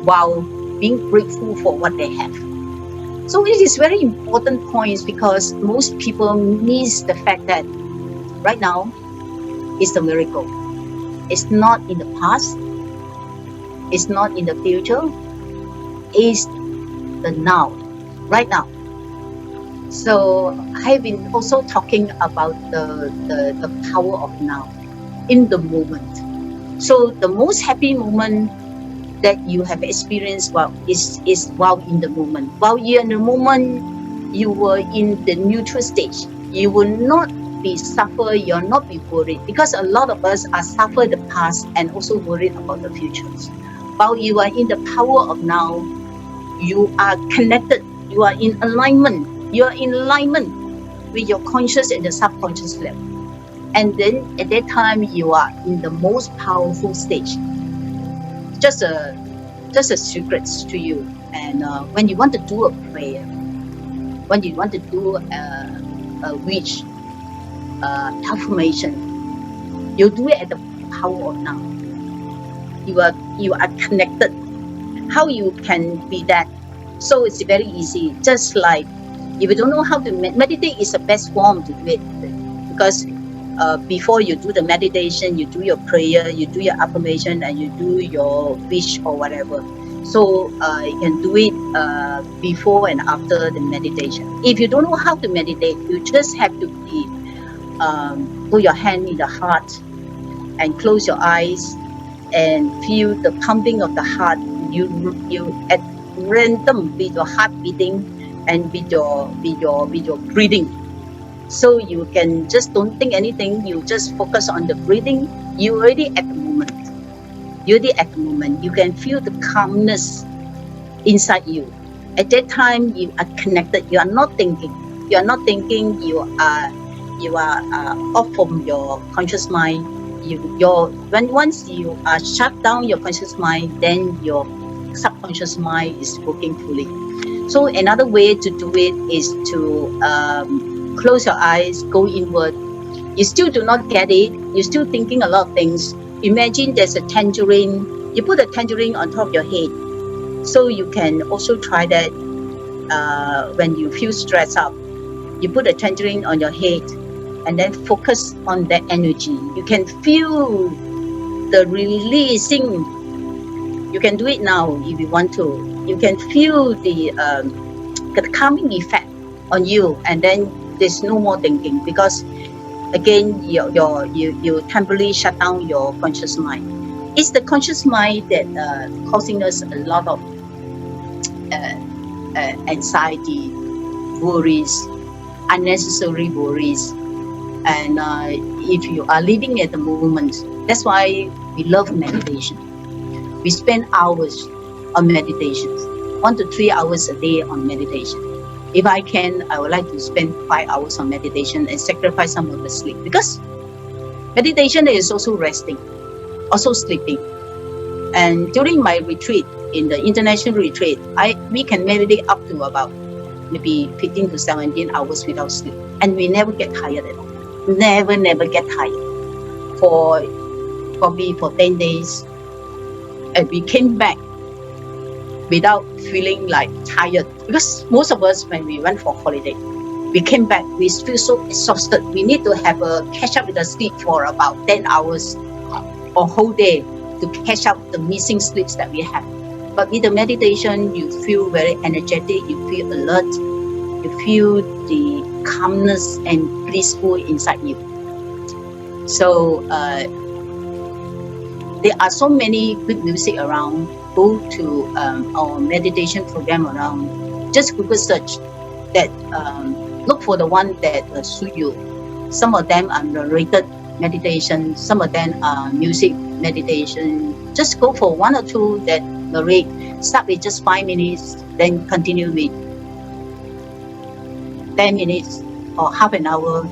while being grateful for what they have. So it is very important points, because most people miss the fact that right now is the miracle. It's not in the past, it's not in the future, it's the now, right now. So I've been also talking about the power of now, in the moment. So the most happy moment that you have experienced is while in the moment. While you're in the moment, you were in the neutral stage. You will not be suffer, you'll not be worried, because a lot of us are suffer the past and also worried about the future. While you are in the power of now, you are connected, You are in alignment. You are in alignment with your conscious and the subconscious level. And then at that time, you are in the most powerful stage. Just a secret to you. And when you want to do a prayer, when you want to do a wish, affirmation, you do it at the power of now. You are connected. How you can be that? So it's very easy. Just like if you don't know how to meditate, is the best form to do it, because before you do the meditation, you do your prayer, you do your affirmation, and you do your wish or whatever. So you can do it before and after the meditation. If you don't know how to meditate, you just have to put your hand in the heart and close your eyes and feel the pumping of the heart. You at random with your heart beating and with your breathing. So you can just don't think anything. You just focus on the breathing. You already at the moment. You're already at the moment. You can feel the calmness inside you. At that time, you are connected. You are not thinking. You are not thinking. You are off from your conscious mind. Once you are shut down your conscious mind, then your subconscious mind is working fully. So another way to do it is to close your eyes, go inward. You still do not get it. You're still thinking a lot of things. Imagine there's a tangerine. You put a tangerine on top of your head. So you can also try that when you feel stressed out. You put a tangerine on your head and then focus on that energy. You can feel the releasing. You can do it now if you want to. You can feel the calming effect on you, and then there's no more thinking, because again you temporarily shut down your conscious mind. It's the conscious mind that causing us a lot of anxiety, worries, unnecessary worries. And if you are living at the moment, that's why we love meditation. We spend hours on meditation, 1 to 3 hours a day on meditation. If I can, I would like to spend 5 hours on meditation and sacrifice some of the sleep, because meditation is also resting, also sleeping. And during my retreat, in the international retreat, we can meditate up to about maybe 15 to 17 hours without sleep, and we never get tired at all. Never get tired. For probably for 10 days, and we came back without feeling like tired, because most of us, when we went for holiday, we came back, we feel so exhausted. We need to have a catch up with the sleep for about 10 hours or whole day to catch up the missing sleeps that we have. But with the meditation, you feel very energetic, you feel alert, you feel the calmness and blissful inside you. So there are so many good music around. Go to our meditation program around. Just Google search that. Look for the one that suit you. Some of them are narrated meditation. Some of them are music meditation. Just go for 1 or 2 that narrate. Start with just 5 minutes, then continue with 10 minutes or half an hour.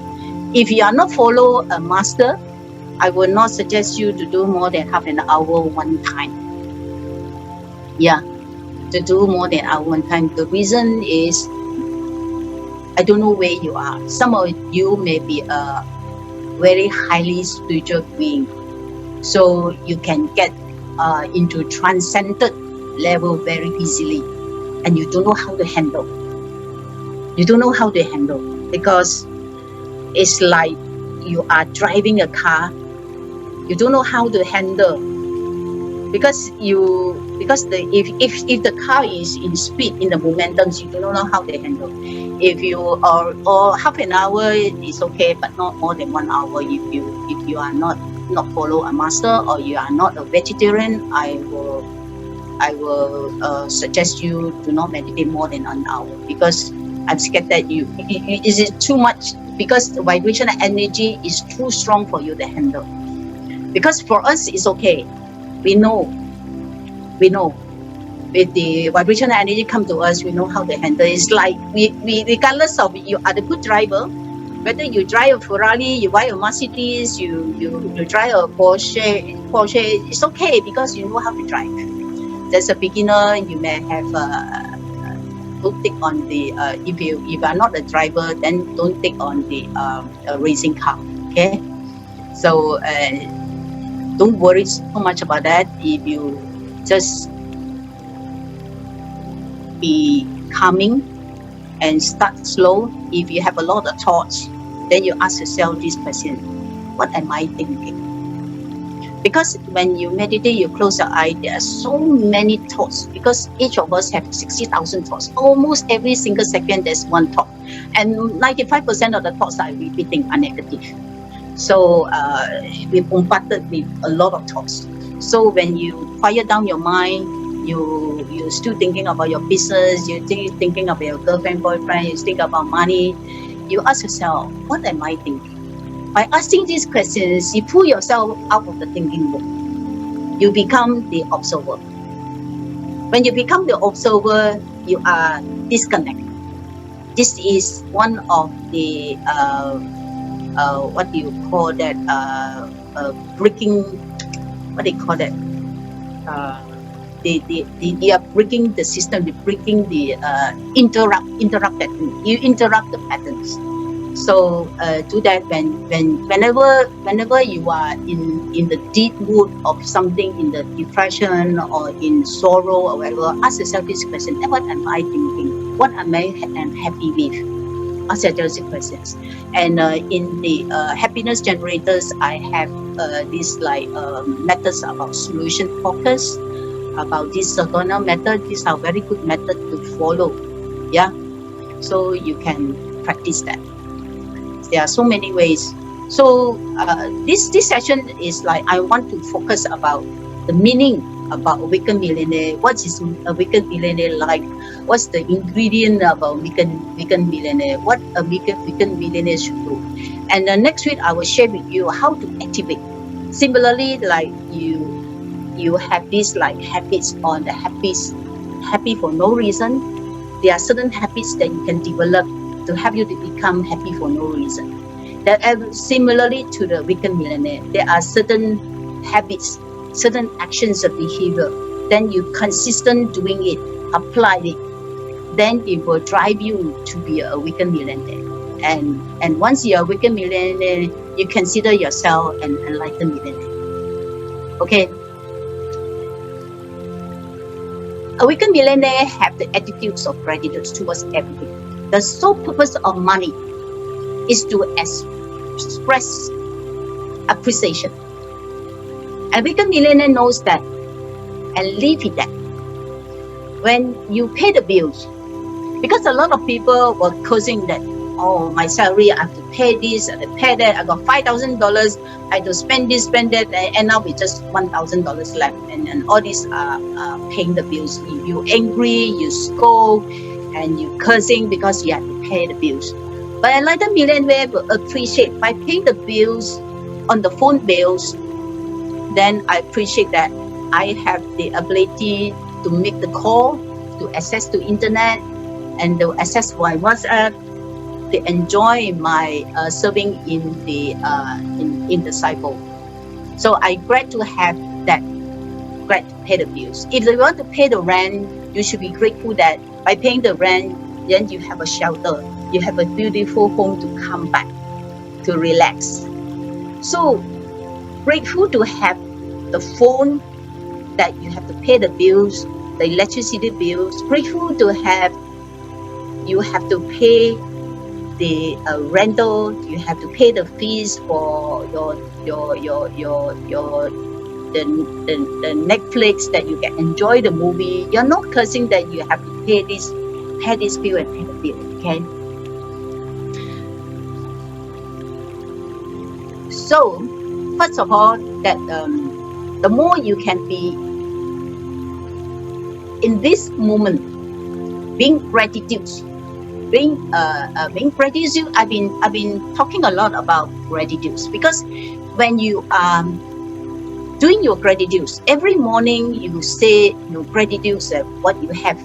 If you are not follow a master, I will not suggest you to do more than half an hour one time. Yeah, to do more than hour one time. The reason is, I don't know where you are. Some of you may be a very highly spiritual being, so you can get into transcended level very easily, and you don't know how to handle. You don't know how to handle, because it's like you are driving a car. You don't know how to handle, because if the car is in speed, in the momentums, you don't know how to handle. If you are, or half an hour is okay, but not more than 1 hour. If you are not follow a master, or you are not a vegetarian, I will suggest you do not meditate more than 1 hour, because I'm scared that is it too much, because the vibrational energy is too strong for you to handle. Because for us it's okay, we know, with the vibrational energy come to us, we know how to handle. It's like we regardless of you are the good driver, whether you drive a Ferrari, you buy a Mercedes, you drive a Porsche, it's okay because you know how to drive. As a beginner, you may have don't take on the if you are not a driver, then don't take on the racing car. Okay, so don't worry so much about that. If you just be calming and start slow. If you have a lot of thoughts, then you ask yourself this question: what am I thinking? Because when you meditate, you close your eye, there are so many thoughts, because each of us have 60,000 thoughts. Almost every single second there's one thought, and 95% of the thoughts are repeating are negative. So we're bombarded with a lot of thoughts. So when you quiet down your mind, you're still thinking about your business, you're thinking about your girlfriend, boyfriend, you think about money, you ask yourself, what am I thinking? By asking these questions, you pull yourself out of the thinking mode. You become the observer. When you become the observer, you are disconnected. This is one of the what do you call that? Breaking. What do you call that? They are breaking the system. They're breaking the interrupt that. You interrupt the patterns. So do that whenever you are in the deep mood of something, in the depression or in sorrow or whatever, ask yourself this question: what am I thinking? What am I unhappy with? Ask yourself these questions. And in the happiness generators, I have these like methods about solution focus, about this Sedona method. These are very good method to follow. Yeah, so you can practice that. There are so many ways. So this session is like I want to focus about the meaning about Awakened Millionaire. What is Awakened Millionaire like? What's the ingredient of Awakened Millionaire? What a Awakened Millionaire should do? And next week I will share with you how to activate. Similarly, like you have these like habits on the happy for no reason. There are certain habits that you can develop to help you to become happy for no reason. That similarly to the Awakened Millionaire, there are certain habits, certain actions of behavior. Then you consistent doing it, apply it, then it will drive you to be a Awakened Millionaire. And once you're a Awakened Millionaire, you consider yourself an enlightened millionaire. Okay. Awakened Millionaire have the attitudes of gratitude towards everything. The sole purpose of money is to express appreciation. Awakened Millionaire knows that and live with that. When you pay the bills, because a lot of people were cursing that, oh, my salary, I have to pay this, I have to pay that, I got $5,000, I have to spend this, spend that, and now with just $1,000 left, and all these are paying the bills. If you're angry, you scold, and you cursing because you have to pay the bills. But Enlightened Millionaire will appreciate by paying the bills on the phone bills, then I appreciate that I have the ability to make the call, to access to internet, and to access my WhatsApp, to enjoy my serving in the cycle. So I glad to have that, glad to pay the bills. If you want to pay the rent, you should be grateful that by paying the rent, then you have a shelter, you have a beautiful home to come back, to relax. So grateful to have the phone that you have to pay the bills, the electricity bills. Grateful to have you have to pay the rental, you have to pay the fees for the Netflix, that you can enjoy the movie. You're not cursing that you have to pay this bill and pay the bill. Okay. So first of all, that the more you can be in this moment, being gratitude. Being gratitude, I've been talking a lot about gratitude, because when you doing your gratitude. Every morning you say your gratitude at what you have.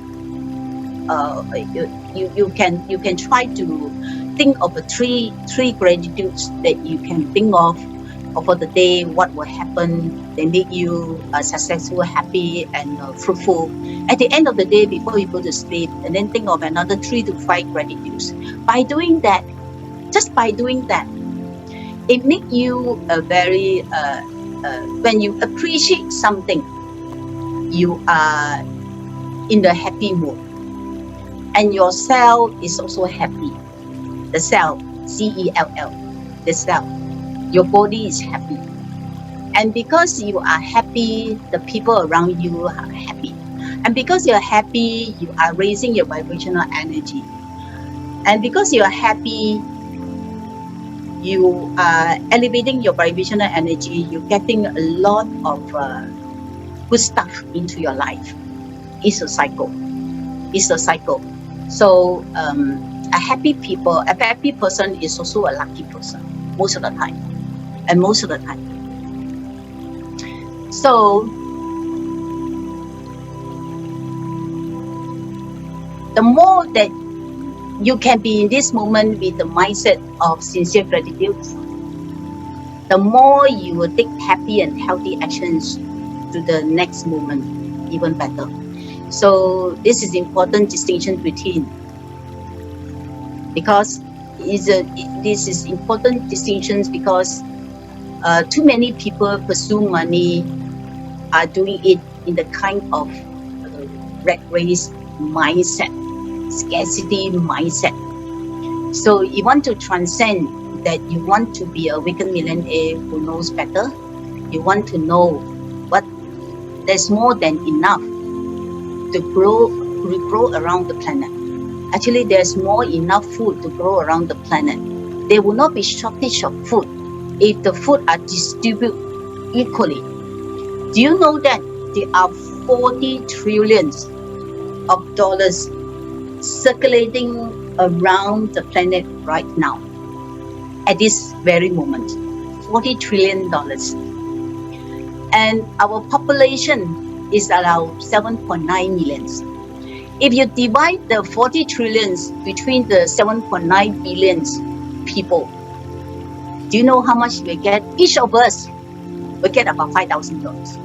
You can try to think of three gratitudes that you can think of for the day. What will happen? They make you successful, happy, and fruitful. At the end of the day, before you go to sleep, and then think of another 3 to 5 gratitudes. By doing that, just by doing that, it makes you a very when you appreciate something, you are in the happy mood, and your cell is also happy. The cell, cell, the cell, your body is happy, and because you are happy, the people around you are happy, and because you are happy, you are raising your vibrational energy, and because you are happy, you are elevating your vibrational energy. You're getting a lot of good stuff into your life. It's a cycle. It's a cycle. So a happy person is also a lucky person most of the time, and most of the time. So the more that you can be in this moment with the mindset of sincere gratitude, the more you will take happy and healthy actions to the next moment, even better. So this is important distinction between, because this is important distinctions because too many people pursue money are doing it in the kind of rat race mindset, scarcity mindset. So you want to transcend that. You want to be a awakened millionaire who knows better. You want to know what there's more than enough to grow around the planet. Actually, there's more enough food to grow around the planet. There will not be shortage of food if the food are distributed equally. Do you know that there are 40 trillions of dollars circulating around the planet right now at this very moment? $40 trillion. And our population is around 7.9 millions. If you divide the 40 trillions between the 7.9 billions people, do you know how much we get? Each of us will get about $5,000.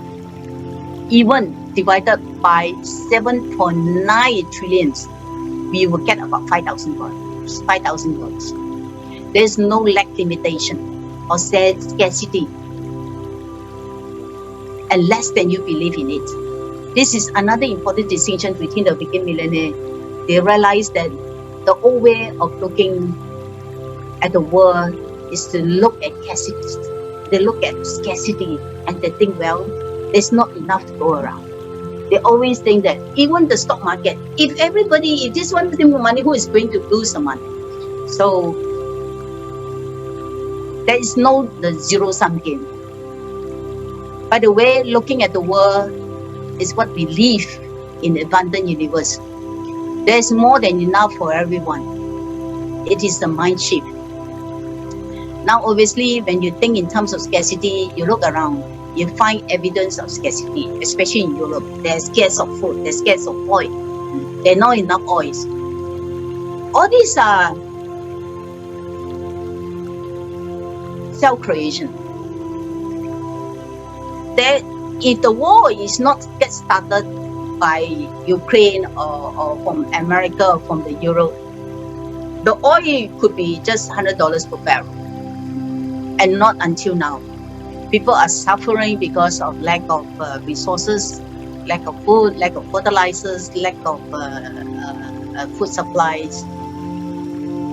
Even divided by 7.9 trillions, we will get about $5,000. $5,000. There's no lack limitation or scarcity, unless then you believe in it. This is another important distinction between the awakened millionaire. They realize that the old way of looking at the world is to look at scarcity. They look at scarcity and they think, well, there's not enough to go around. They always think that even the stock market, if this one thing with money, who is going to lose the money? So there is no the zero-sum game. By the way, looking at the world is what we live in the abundant universe. There's more than enough for everyone. It is the mind shift. Now, obviously, when you think in terms of scarcity, you look around, you find evidence of scarcity, especially in Europe. There's scarce of food, there's scarce of oil. There are not enough oils. All these are self-creation. That if the war is not get started by Ukraine or from America or from the Europe, the oil could be just $100 per barrel. And not until now. People are suffering because of lack of resources, lack of food, lack of fertilizers, lack of food supplies.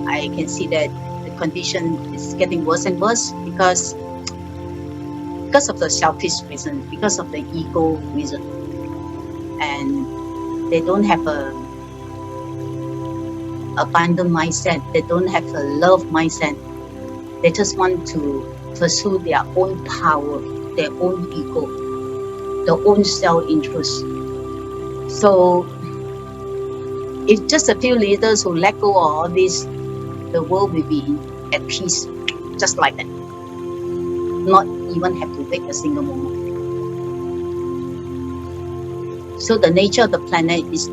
I can see that the condition is getting worse and worse because of the selfish reason, because of the ego reason. And they don't have a abundant mindset. They don't have a love mindset. They just want to pursue their own power, their own ego, their own self-interest. So if just a few leaders who let go of all this, the world will be at peace, just like that. Not even have to wait a single moment. So the nature of the planet is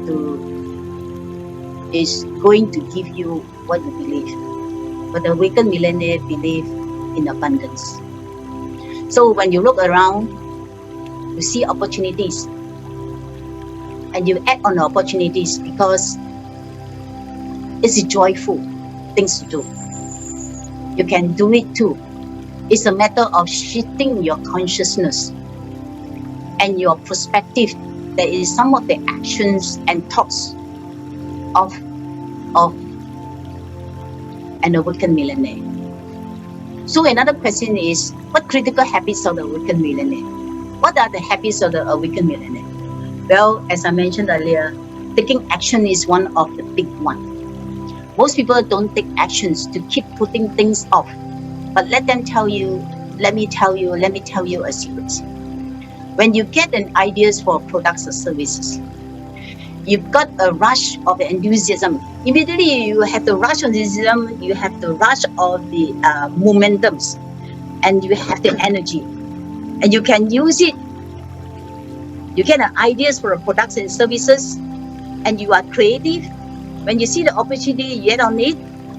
going to give you what you believe. But the awakened millionaire believe in abundance. So when you look around, you see opportunities, and you act on the opportunities because it's a joyful things to do. You can do it too. It's a matter of shifting your consciousness and your perspective. That is some of the actions and thoughts of an awakened millionaire. So another question is, what critical habits of the awakened millionaire? What are the habits of the awakened millionaire? Well, as I mentioned earlier, taking action is one of the big ones. Most people don't take actions to keep putting things off. But let me tell you a secret. When you get an ideas for products or services, you've got a rush of enthusiasm. Immediately you have the rush of enthusiasm, you have the rush of the momentums, and you have the energy. And you can use it. You get ideas for products and services, and you are creative. When you see the opportunity, you get on it.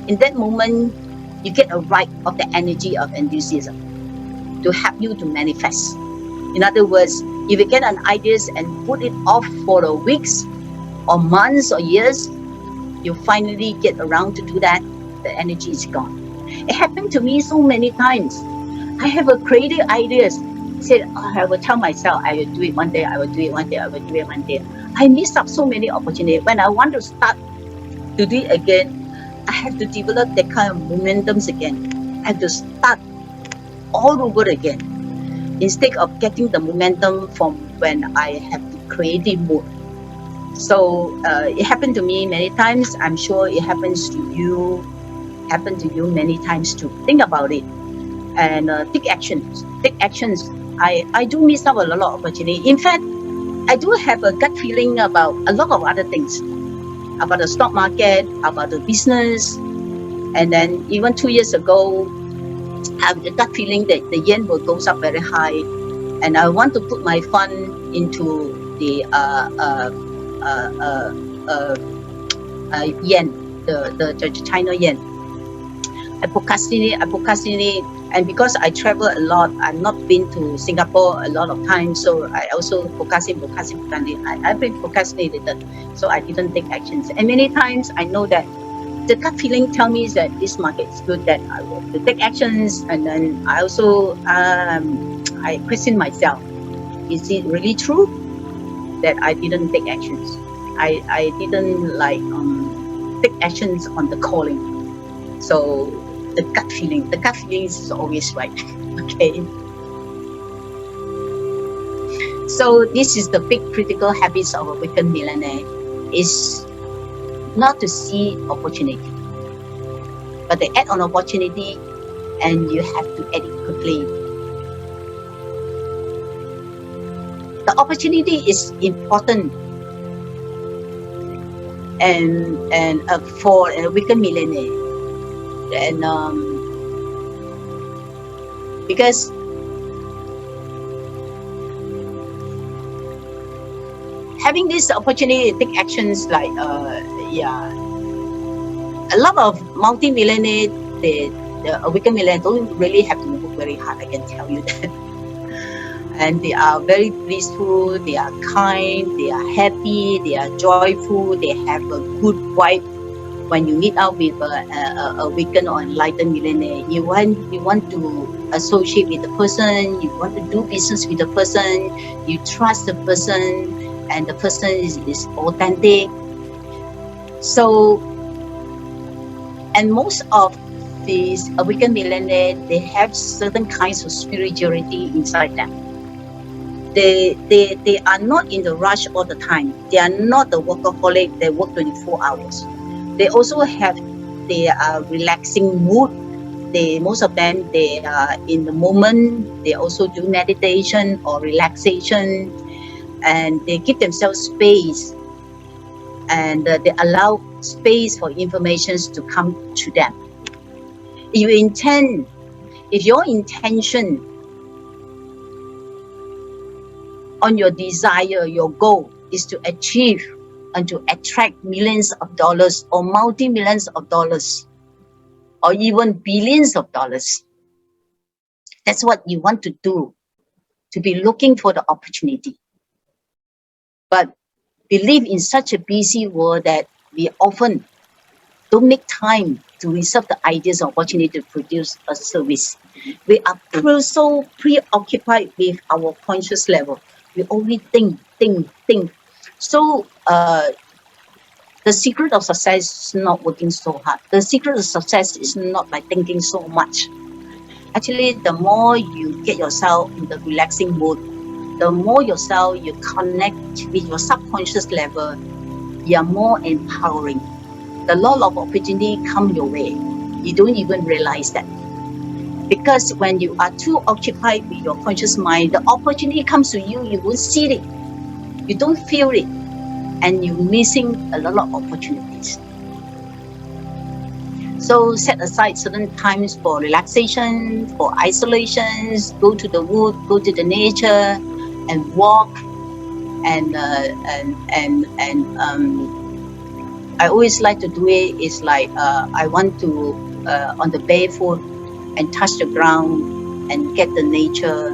In that moment, you get a right of the energy of enthusiasm to help you to manifest. In other words, if you get an ideas and put it off for the weeks or months or years, you finally get around to do that, the energy is gone. It happened to me so many times. I have a creative ideas. I will tell myself I will do it one day, I will do it one day, I will do it one day. I miss up so many opportunities. When I want to start to do it again, I have to develop that kind of momentums again. I have to start all over again instead of getting the momentum from when I have the creative mood. So it happened to me many times. I'm sure it happens to you many times too. Think about it and take actions. I do miss out a lot of opportunity. In fact, I do have a gut feeling about a lot of other things, about the stock market, about the business. And then even 2 years ago, I have the gut feeling that the yen will go up very high, and I want to put my fund into the yen, the China yen. I procrastinate, and because I travel a lot, I've not been to Singapore a lot of times, so I also procrastinate. I've been procrastinated, so I didn't take actions. And many times I know that the gut feeling tells me that this market is good, that I will take actions, and then I also I question myself: is it really true that I didn't take actions? I didn't take actions on the calling. So the gut feeling is always right. Okay. So this is the big critical habits of a awakened millionaire: is not to see opportunity, but they act on opportunity, and you have to act it quickly. The opportunity is important, and for a awakened millionaire, and because having this opportunity to take actions like a lot of multi-millionaire, the awakened millionaire don't really have to work very hard, I can tell you that. And they are very blissful, they are kind, they are happy, they are joyful, they have a good vibe. When you meet out with a awakened or enlightened millionaire, you want to associate with the person, you want to do business with the person, you trust the person, and the person is authentic. So, and most of these awakened millionaires, they have certain kinds of spirituality inside them. They are not in the rush all the time. They are not the workaholic, they work 24 hours. They also have their relaxing mood. Most of them, they are in the moment. They also do meditation or relaxation, and they give themselves space, and they allow space for informations to come to them. If your intention on your desire, your goal, is to achieve and to attract millions of dollars or multi-millions of dollars or even billions of dollars. That's what you want to do, to be looking for the opportunity. But we live in such a busy world that we often don't make time to reserve the ideas or opportunity to produce a service. We are so preoccupied with our conscious level. We only think. So the secret of success is not working so hard. The secret of success is not by thinking so much. Actually, the more you get yourself in the relaxing mode, the more yourself you connect with your subconscious level, you are more empowering. The law of opportunity come your way. You don't even realize that. Because when you are too occupied with your conscious mind, the opportunity comes to you, you won't see it. You don't feel it. And you're missing a lot of opportunities. So set aside certain times for relaxation, for isolations, go to the wood, go to the nature, and walk. And I always like to do it. It's like I want to on the barefoot and touch the ground and get the nature,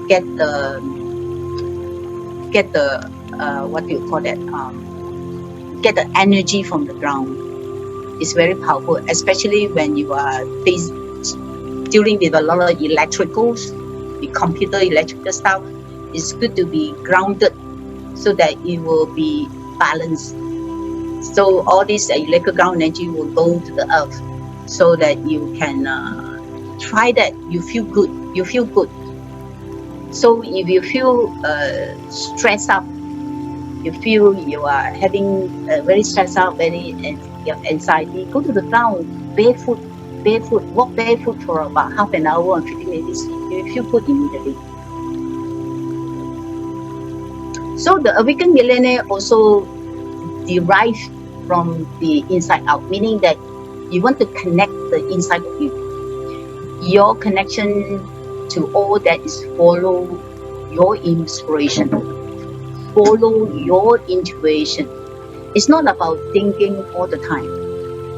get the what do you call that? Get the energy from the ground. It's very powerful, especially when you are dealing with a lot of electricals, the computer electrical stuff. It's good to be grounded so that it will be balanced. So all this electrical ground energy will go to the earth, so that you can try that. You feel good. You feel good. So if you feel stressed up, you feel you are having very stressed out, very anxiety, go to the ground, barefoot, walk barefoot for about half an hour and 50 minutes. You feel good immediately. So the Awakened Millionaire also derive from the inside out, meaning that you want to connect the inside of you. Your connection to all that is follow your inspiration, follow your intuition. It's not about thinking all the time.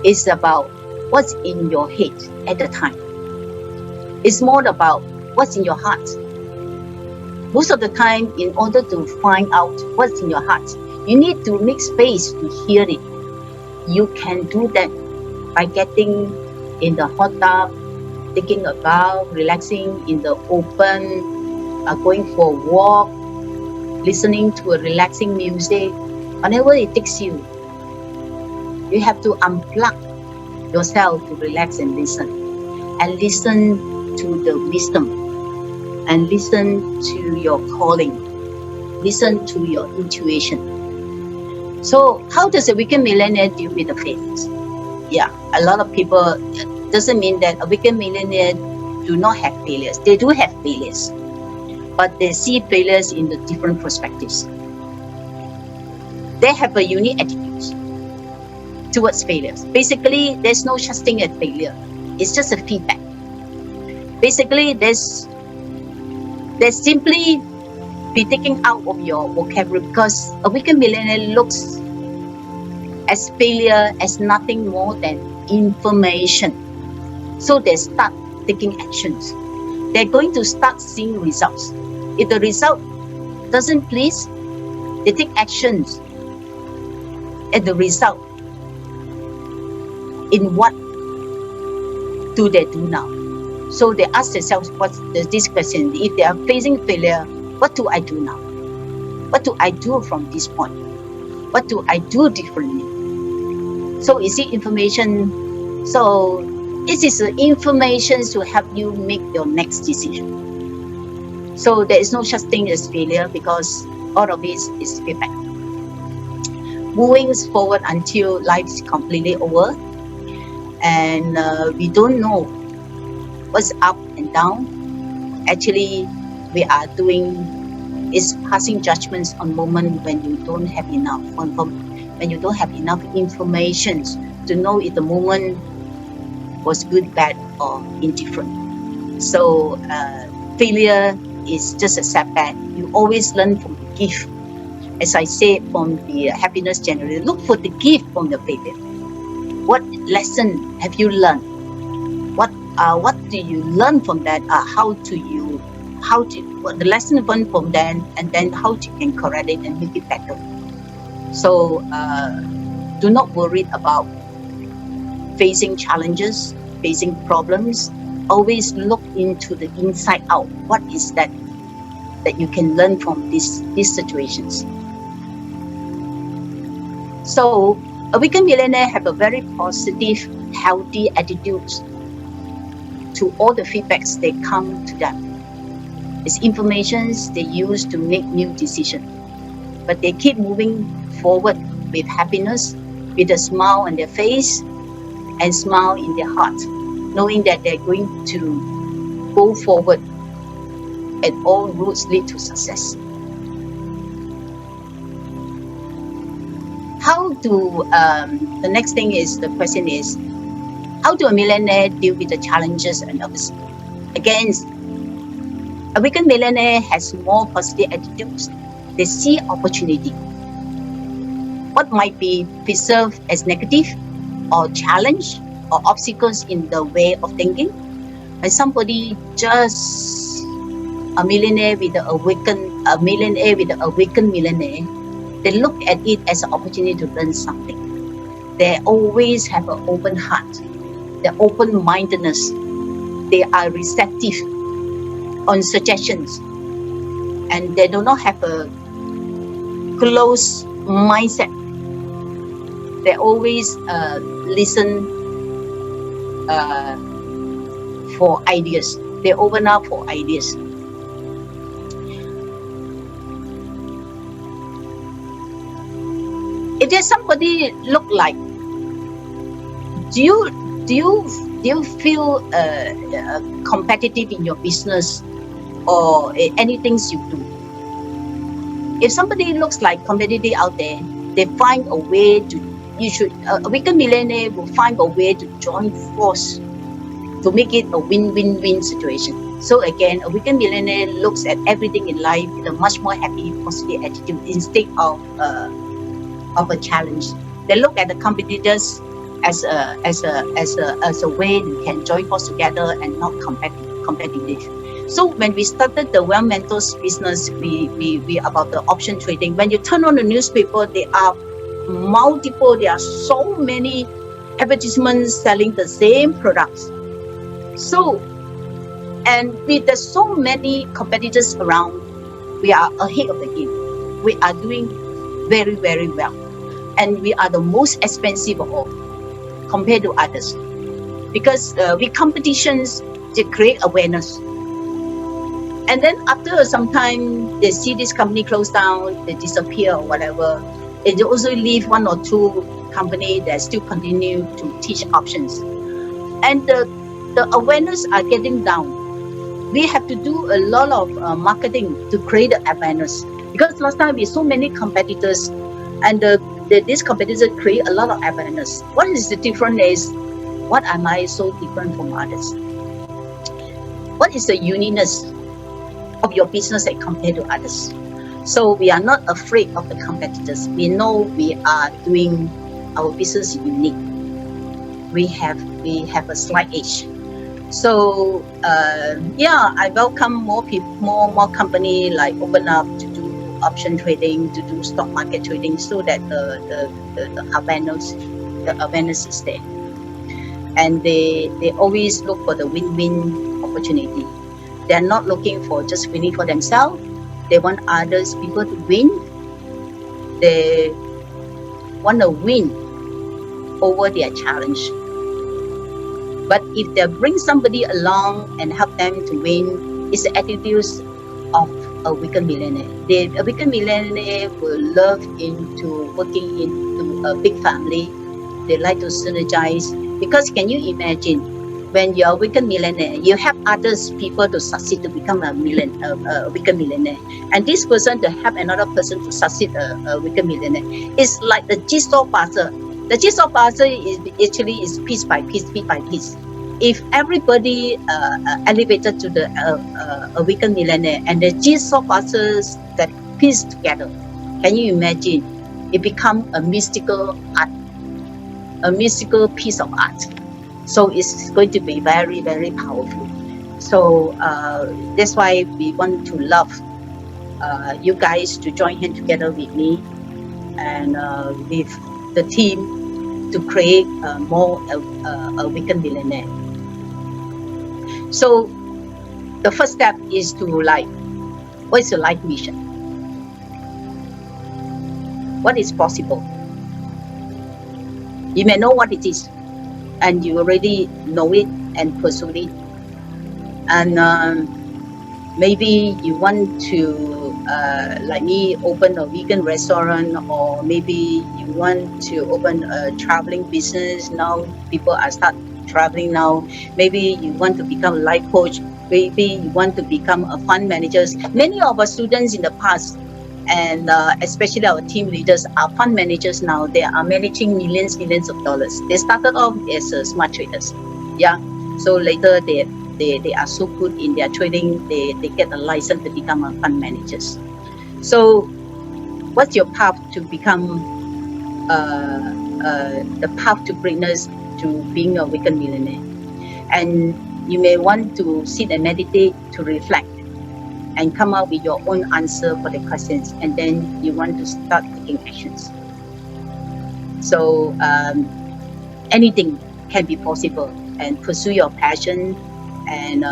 It's about what's in your head at the time. It's more about what's in your heart. Most of the time, in order to find out what's in your heart, you need to make space to hear it. You can do that by getting in the hot tub, taking a bath, relaxing in the open, going for a walk, listening to a relaxing music. Whenever it takes you, you have to unplug yourself to relax and listen to the wisdom, and listen to your calling, listen to your intuition. So how does a Awakened Millionaire deal with the failures? Yeah, a lot of people, doesn't mean that a Awakened Millionaire do not have failures. They do have failures, but they see failures in the different perspectives. They have a unique attitude towards failures. Basically, there's no such thing as failure. It's just a feedback. Basically, there's simply be taken out of your vocabulary, because a Awakened Millionaire looks as failure as nothing more than information. So they start taking actions. They're going to start seeing results. If the result doesn't please, they take actions at the result. In what do they do now? So they ask themselves this question: if they are facing failure, what do I do now? What do I do from this point? What do I do differently? So is it information? So it is information to help you make your next decision. So there is no such thing as failure, because all of it is feedback. Moving forward until life is completely over, and we don't know what's up and down. Actually, we are doing is passing judgments on moment when you don't have enough, when you don't have enough information to know if the moment was good, bad, or indifferent. So failure is just a setback. You always learn from the gift. As I said, from the happiness generator, look for the gift from your failure. What lesson have you learned? What do you learn from that? What the lesson learned from that, and then how you can correct it and make it better. So do not worry about facing challenges, facing problems. Always look into the inside out. What is that you can learn from these situations? So a weekend millionaire have a very positive, healthy attitude to all the feedbacks that come to them. It's informations they use to make new decisions. But they keep moving forward with happiness, with a smile on their face and smile in their heart, knowing that they're going to go forward and all roads lead to success. The next thing is, the question is, how do a millionaire deal with the challenges and adversity? Again, a weekend millionaire has more positive attitudes. They see opportunity. What might be perceived as negative or challenge or obstacles in the way of thinking, and somebody just a millionaire with an awakened millionaire, they look at it as an opportunity to learn something. They always have an open heart. They're open-mindedness. They are receptive on suggestions, and they do not have a closed mindset. They always listen for ideas. They open up for ideas. If there's somebody look like, do you feel competitive in your business or anything you do? If somebody looks like competitive out there, they find a way to. A weekend millionaire will find a way to join force to make it a win-win-win situation. So again, a weekend millionaire looks at everything in life with a much more happy, positive attitude instead of a challenge. They look at the competitors as a way you can join force together and not competitive. So when we started the Wealth Mentors business, we about the option trading. When you turn on the newspaper, there are so many advertisements selling the same products. So, and with the so many competitors around, we are ahead of the game. We are doing very, very well. And we are the most expensive of all compared to others. Because with competitions, they create awareness. And then after some time, they see this company close down, they disappear or whatever. And they also leave one or two companies that still continue to teach options. And the awareness are getting down. We have to do a lot of marketing to create the awareness. Because last time we saw so many competitors, and these competitors create a lot of awareness. What is the difference is, what am I so different from others? What is the uniqueness of your business as compared to others? So we are not afraid of the competitors. We know we are doing our business unique. We have a slight edge. So I welcome more people, more company like open up to do option trading, to do stock market trading, so that the awareness is there. And they always look for the win-win opportunity. They're not looking for just winning for themselves. They want others people to win. They want to win over their challenge. But if they bring somebody along and help them to win, it's the attitudes of a weekend millionaire. A weekend millionaire will love into working into a big family. They like to synergize. Because can you imagine, when you're a weekend millionaire, you have others people to succeed to become a weekend millionaire. And this person to help another person to succeed a weekend millionaire. It's like the jigsaw puzzle. The jigsaw puzzle is actually piece by piece, piece by piece. If everybody elevated to the a weekend millionaire, and the jigsaw puzzles that piece together Can you imagine? It become a mystical art, a mystical piece of art. So it's going to be very, very powerful. So that's why we want to love you guys to join hand together with me and with the team to create more Awaken Millionaire. So the first step is to what is your life mission? What is possible? You may know what it is, and you already know it and pursue it. And maybe you want to, like me, open a vegan restaurant, or maybe you want to open a traveling business. Now people are start traveling now. Maybe you want to become a life coach. Maybe you want to become a fund manager. Many of our students in the past, and especially our team leaders, are fund managers now. They are managing millions of dollars. They started off as smart traders. Yeah. So later they are so good in their trading, they get a license to become a fund managers. So what's your path to become the path to greatness, to being a Awaken Millionaire? And you may want to sit and meditate, to reflect and come up with your own answer for the questions, and then you want to start taking actions. So anything can be possible, and pursue your passion. And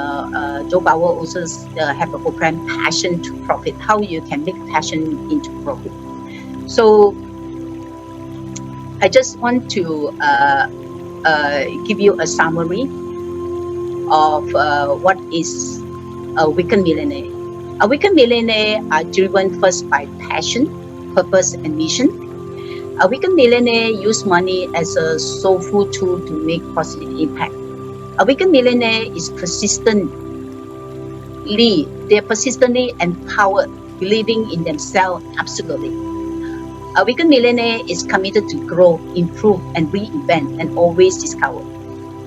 Joe Bauer also have a program, Passion to Profit, how you can make passion into profit. So I just want to give you a summary of what is a Awaken Millionaire. Awaken Millionaire are driven first by passion, purpose, and mission. Awaken Millionaire use money as a soulful tool to make positive impact. Awaken Millionaire is persistently empowered, believing in themselves absolutely. Awaken Millionaire is committed to grow, improve, and reinvent, and always discover.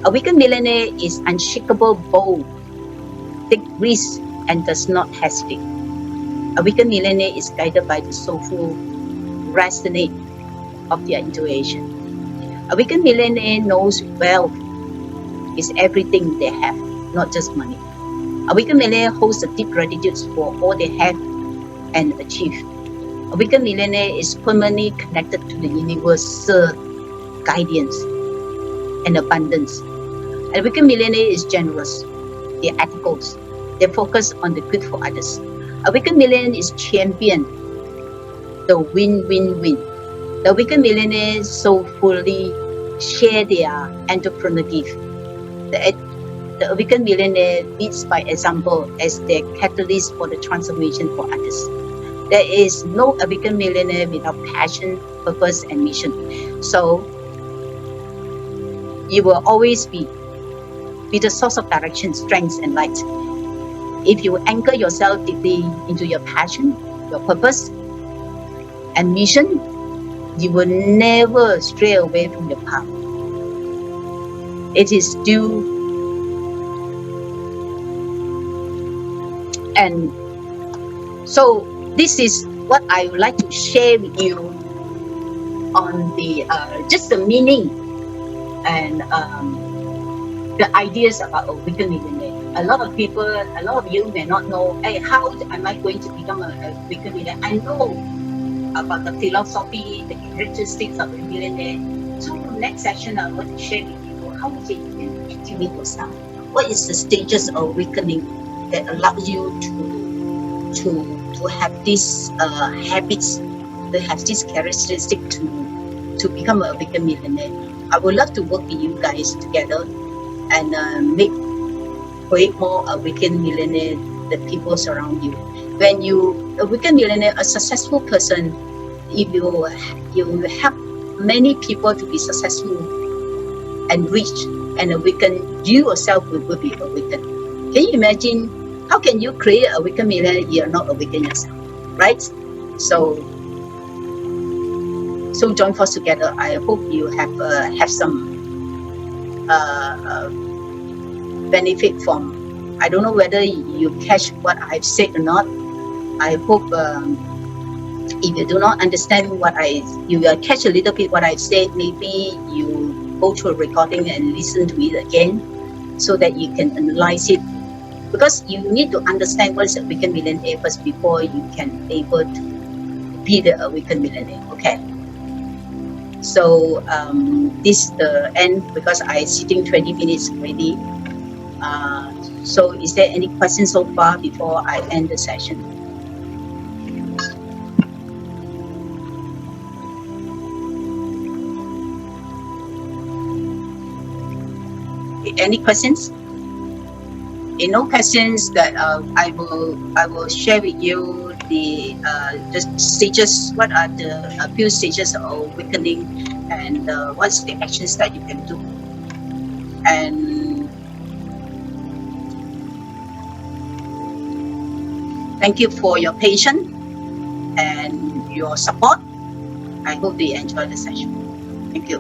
Awaken Millionaire is unshakable, bold, take risks, and does not hesitate. Awaken Millionaire is guided by the soulful resonate of their intuition. Awaken Millionaire knows wealth is everything they have, not just money. Awaken Millionaire holds a deep gratitude for all they have and achieved. Awaken Millionaire is permanently connected to the universal guidance and abundance. Awaken Millionaire is generous, they're ethical, they focus on the good for others. Awaken Millionaire is champion the win-win-win. The Awaken Millionaire soulfully share their entrepreneur gift. The Awaken Millionaire leads by example as their catalyst for the transformation for others. There is no Awaken Millionaire without passion, purpose, and mission. So you will always be the source of direction, strength, and light. If you anchor yourself deeply into your passion, your purpose, and mission, you will never stray away from your path. It is due. And so this is what I would like to share with you on the just the meaning and the ideas about Awaken Millionaire. A lot of you may not know, hey, how am I going to become a Awaken Millionaire? I know about the philosophy, the characteristics of a millionaire. So next session I want to share with you how you can activate yourself. What is the stages of awakening that allow you to have these habits, to have this characteristic to become a Awaken Millionaire? I would love to work with you guys together and create more Awaken Millionaire, the people surround you. When you Awaken Millionaire, a successful person, if you help many people to be successful and rich and awaken, you yourself will be awakened. Can you imagine? How can you create a Awaken Millionaire if you're not awaken yourself, right? So join force together. I hope you have some benefit from. I don't know whether you catch what I've said or not. I hope If you do not understand you will catch a little bit what I said, maybe you go to a recording and listen to it again so that you can analyze it. Because you need to understand what is a weekend millionaire first before you can able to be the weekend millionaire. Okay. So this is the end because I sitting 20 minutes already. So is there any questions so far before I end the session? Any questions? If no questions, that I will share with you the stages. What are the few stages of awakening, and what's the actions that you can do? And thank you for your patience and your support. I hope you enjoy the session. Thank you.